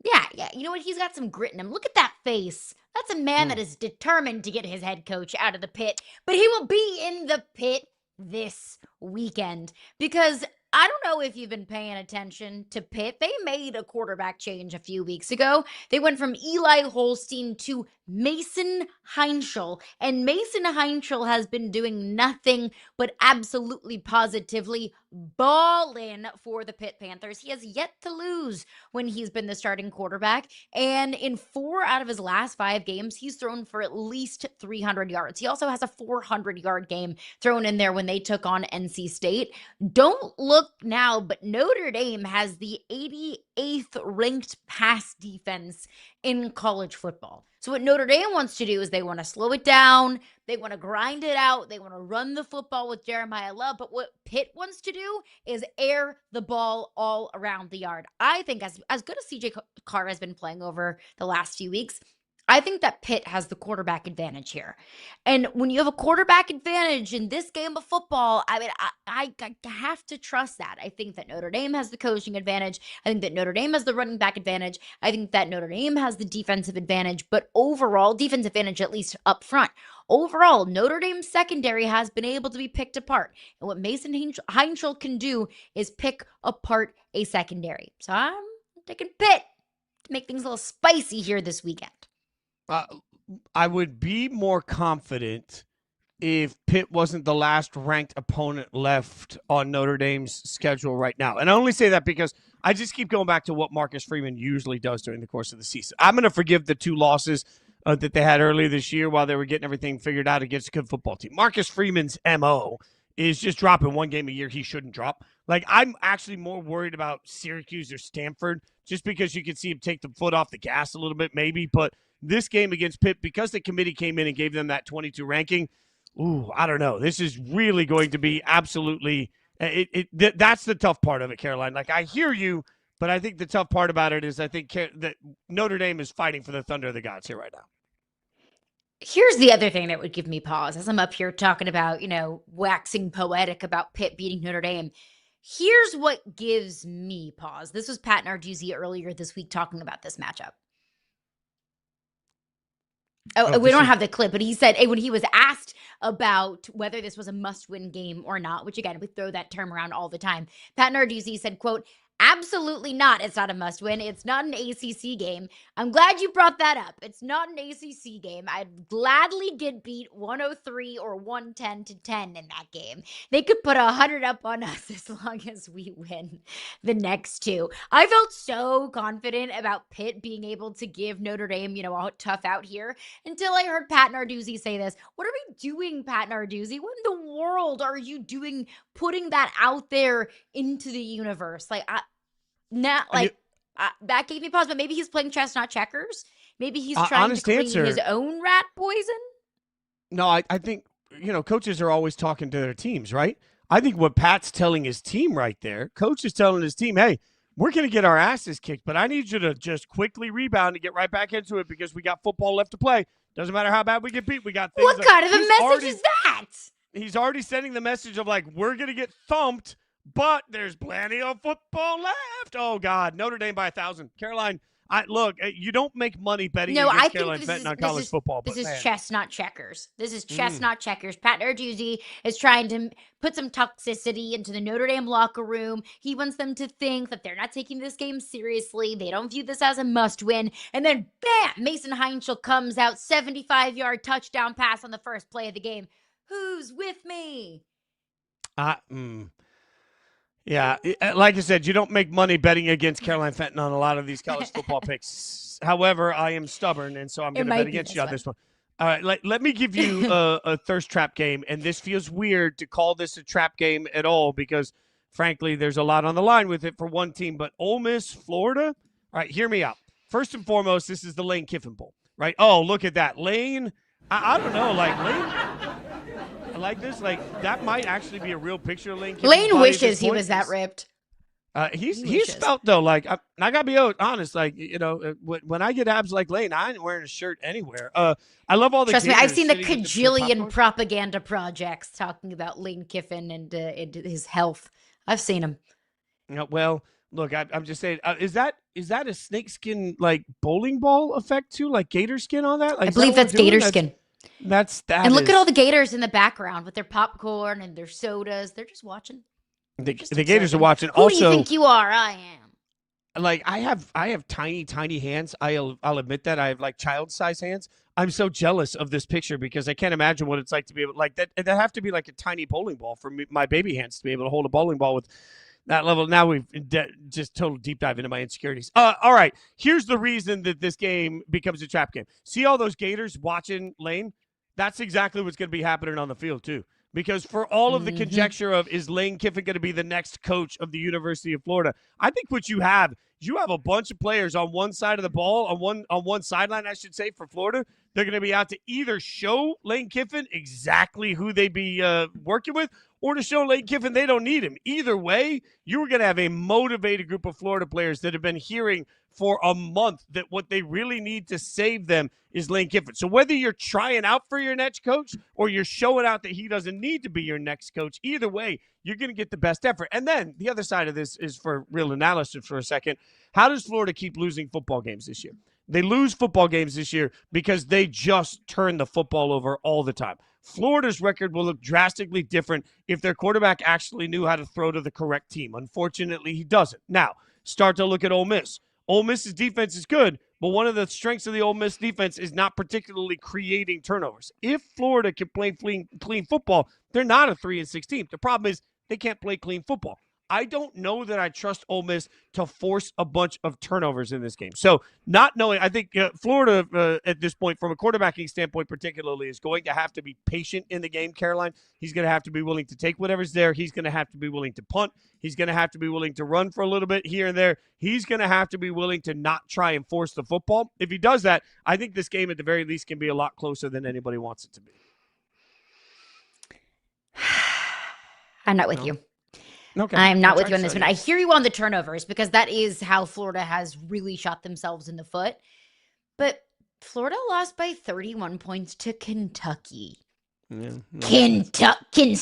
Yeah. You know what? He's got some grit in him. Look at that face. That's a man that is determined to get his head coach out of the pit. But he will be in the pit this weekend because I don't know if you've been paying attention to Pitt. They made a quarterback change a few weeks ago. They went from Eli Holstein to Mason Heinschel. And Mason Heinschel has been doing nothing but absolutely positively ballin' for the Pitt Panthers. He has yet to lose when he's been the starting quarterback. And in 4 out of his last 5 games, he's thrown for at least 300 yards. He also has a 400-yard game thrown in there when they took on NC State. Don't look now, but Notre Dame has the 88th ranked pass defense in college football. So what Notre Dame wants to do is they want to slow it down. They want to grind it out. They want to run the football with Jeremiah Love. But what Pitt wants to do is air the ball all around the yard. I think as good as CJ Carr has been playing over the last few weeks, I think that Pitt has the quarterback advantage here. And when you have a quarterback advantage in this game of football, I mean, I have to trust that. I think that Notre Dame has the coaching advantage. I think that Notre Dame has the running back advantage. I think that Notre Dame has the defensive advantage. But overall, defensive advantage at least up front. Overall, Notre Dame's secondary has been able to be picked apart. And what Mason Heinschel can do is pick apart a secondary. So I'm taking Pitt to make things a little spicy here this weekend. I would be more confident if Pitt wasn't the last ranked opponent left on Notre Dame's schedule right now. And I only say that because I just keep going back to what Marcus Freeman usually does during the course of the season. I'm going to forgive the 2 losses that they had earlier this year while they were getting everything figured out against a good football team. Marcus Freeman's MO is just dropping 1 game a year he shouldn't drop. Like, I'm actually more worried about Syracuse or Stanford just because you can see him take the foot off the gas a little bit maybe, but this game against Pitt, because the committee came in and gave them that 22 ranking, I don't know. This is really going to be absolutely that's the tough part of it, Caroline. Like, I hear you, but I think the tough part about it is I think that Notre Dame is fighting for the thunder of the gods here right now. Here's the other thing that would give me pause as I'm up here talking about, waxing poetic about Pitt beating Notre Dame. Here's what gives me pause. This was Pat Narduzzi earlier this week talking about this matchup. We don't have the clip, but he said when he was asked about whether this was a must-win game or not, which again, we throw that term around all the time. Pat Narduzzi said, quote, "Absolutely not. It's not a must-win. It's not an ACC game. I'm glad you brought that up. It's not an ACC game. I'd gladly get beat 103 or 110 to 10 in that game. They could put 100 up on us as long as we win the next 2. I felt so confident about Pitt being able to give Notre Dame, a tough out here until I heard Pat Narduzzi say this. What are we doing, Pat Narduzzi? What in the world are you doing putting that out there into the universe? That gave me pause, but maybe he's playing chess, not checkers. Maybe he's trying to clean his own rat poison. No, I think, coaches are always talking to their teams, right? I think what Pat's telling his team right there, coach is telling his team, hey, we're going to get our asses kicked, but I need you to just quickly rebound and get right back into it because we got football left to play. Doesn't matter how bad we get beat. We got things. What kind of a message is that? He's already sending the message of like, we're going to get thumped, but there's plenty of football left. Oh, God. Notre Dame by 1,000. Caroline, look, you don't make money betting against Caroline Fenton on college football. This is chess, not checkers. This is chess, not checkers. Pat Narduzzi is trying to put some toxicity into the Notre Dame locker room. He wants them to think that they're not taking this game seriously. They don't view this as a must-win. And then, bam, Mason Heinschel comes out, 75-yard touchdown pass on the first play of the game. Who's with me? Yeah, like I said, you don't make money betting against Caroline Fenton on a lot of these college football picks. However, I am stubborn, and so I'm going to bet against you on this one. All right, let me give you a thirst trap game, and this feels weird to call this a trap game at all because, frankly, there's a lot on the line with it for one team. But Ole Miss, Florida? All right, hear me out. First and foremost, this is the Lane Kiffin Bowl, right? Oh, look at that. Lane, I don't know, like Lane – I like this. Like, that might actually be a real picture of Lane Kiffin. Lane wishes he was that ripped. He's felt, though, like, I got to be honest, like, you know, when I get abs like Lane, I ain't wearing a shirt anywhere. I love all the Trust me, I've seen the cajillion propaganda projects talking about Lane Kiffin and his health. I've seen him. Well, look, I'm just saying, is that a snakeskin, like, bowling ball effect, too? Like, gator skin on that? Like, I believe that's gator skin. And look at all the Gators in the background with their popcorn and their sodas. They're just watching. The Gators are watching. Who also, do you think you are? I am. Like, I have tiny hands. I'll admit that I have like child-sized hands. I'm so jealous of this picture because I can't imagine what it's like to be able like that. That have to be like a tiny bowling ball for me, my baby hands to be able to hold a bowling ball with that level. Now we've just total deep dive into my insecurities. All right, here's the reason that this game becomes a trap game. See all those Gators watching Lane? That's exactly what's going to be happening on the field, too. Because for all of the conjecture of, is Lane Kiffin going to be the next coach of the University of Florida? I think what you have a bunch of players on one side of the ball, on one sideline, I should say, for Florida. They're going to be out to either show Lane Kiffin exactly who they be working with or to show Lane Kiffin they don't need him. Either way, you're going to have a motivated group of Florida players that have been hearing for a month that what they really need to save them is Lane Kiffin. So whether you're trying out for your next coach or you're showing out that he doesn't need to be your next coach, either way, you're going to get the best effort. And then the other side of this is for real analysis for a second. How does Florida keep losing football games this year? They lose football games this year because they just turn the football over all the time. Florida's record will look drastically different if their quarterback actually knew how to throw to the correct team. Unfortunately, he doesn't. Now, start to look at Ole Miss. Ole Miss's defense is good, but one of the strengths of the Ole Miss defense is not particularly creating turnovers. If Florida can play clean football, they're not a 3-6 team. The problem is they can't play clean football. I don't know that I trust Ole Miss to force a bunch of turnovers in this game. So not knowing, I think Florida at this point, from a quarterbacking standpoint particularly, is going to have to be patient in the game, Caroline. He's going to have to be willing to take whatever's there. He's going to have to be willing to punt. He's going to have to be willing to run for a little bit here and there. He's going to have to be willing to not try and force the football. If he does that, I think this game at the very least can be a lot closer than anybody wants it to be. I'm not with you. Okay. I'm not with you on this one. I hear you on the turnovers because that is how Florida has really shot themselves in the foot. But Florida lost by 31 points to Kentucky. Kentucky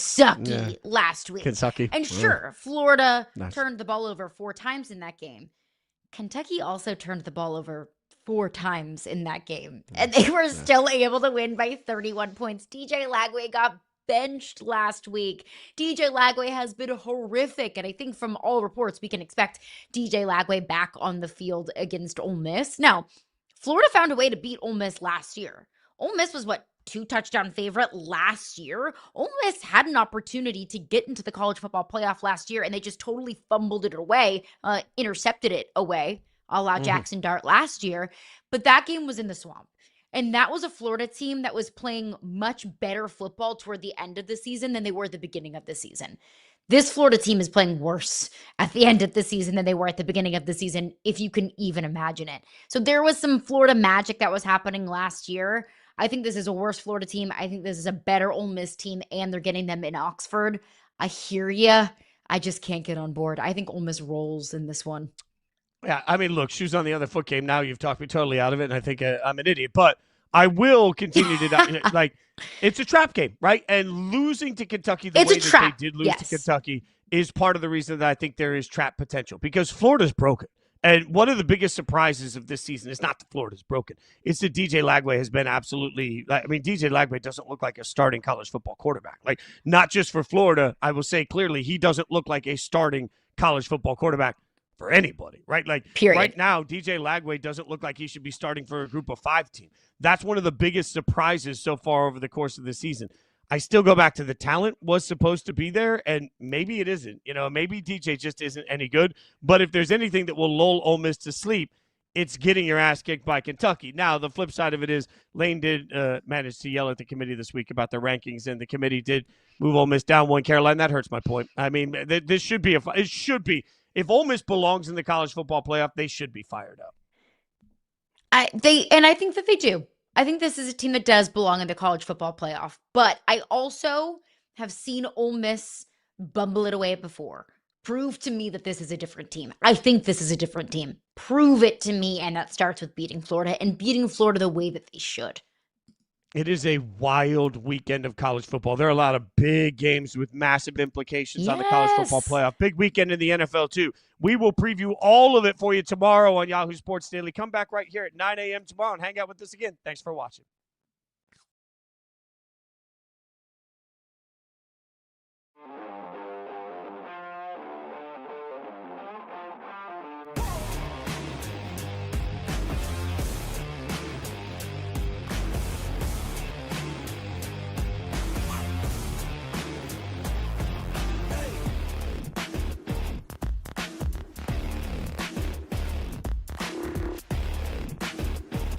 last week. Kentucky. And sure, Florida turned the ball over 4 times in that game. Kentucky also turned the ball over 4 times in that game. And they were still able to win by 31 points. DJ Lagway got benched last week. DJ Lagway has been horrific, and I think from all reports we can expect DJ Lagway back on the field against Ole Miss. Now, Florida found a way to beat Ole Miss last year. Ole Miss was 2-touchdown favorite last year. Ole Miss had an opportunity to get into the college football playoff last year, and they just totally fumbled it away, intercepted it away, a la Jackson Dart last year. But that game was in the swamp. And that was a Florida team that was playing much better football toward the end of the season than they were at the beginning of the season. This Florida team is playing worse at the end of the season than they were at the beginning of the season, if you can even imagine it. So there was some Florida magic that was happening last year. I think this is a worse Florida team. I think this is a better Ole Miss team, and they're getting them in Oxford. I hear you. I just can't get on board. I think Ole Miss rolls in this one. Yeah, I mean, look, shoes on the other foot game. Now you've talked me totally out of it, and I think I'm an idiot. But I will continue to like. It's a trap game, right? And losing to Kentucky the way that they did lose to Kentucky is part of the reason that I think there is trap potential, because Florida's broken. And one of the biggest surprises of this season is not that Florida's broken. It's that DJ Lagway has been absolutely – I mean, DJ Lagway doesn't look like a starting college football quarterback. Like, not just for Florida, I will say clearly he doesn't look like a starting college football quarterback for anybody, right? Like, period. Right now, DJ Lagway doesn't look like he should be starting for a group of 5 team. That's one of the biggest surprises so far over the course of the season. I still go back to the talent was supposed to be there, and maybe it isn't. Maybe DJ just isn't any good. But if there's anything that will lull Ole Miss to sleep, it's getting your ass kicked by Kentucky. Now, the flip side of it is Lane did manage to yell at the committee this week about the rankings, and the committee did move Ole Miss down one. Caroline, that hurts my point. I mean, this should be it should be. If Ole Miss belongs in the college football playoff, they should be fired up. I think that they do. I think this is a team that does belong in the college football playoff, but I also have seen Ole Miss bumble it away before. Prove to me that this is a different team. I think this is a different team. Prove it to me, and that starts with beating Florida and beating Florida the way that they should. It is a wild weekend of college football. There are a lot of big games with massive implications on the college football playoff. Big weekend in the NFL, too. We will preview all of it for you tomorrow on Yahoo Sports Daily. Come back right here at 9 a.m. tomorrow and hang out with us again. Thanks for watching.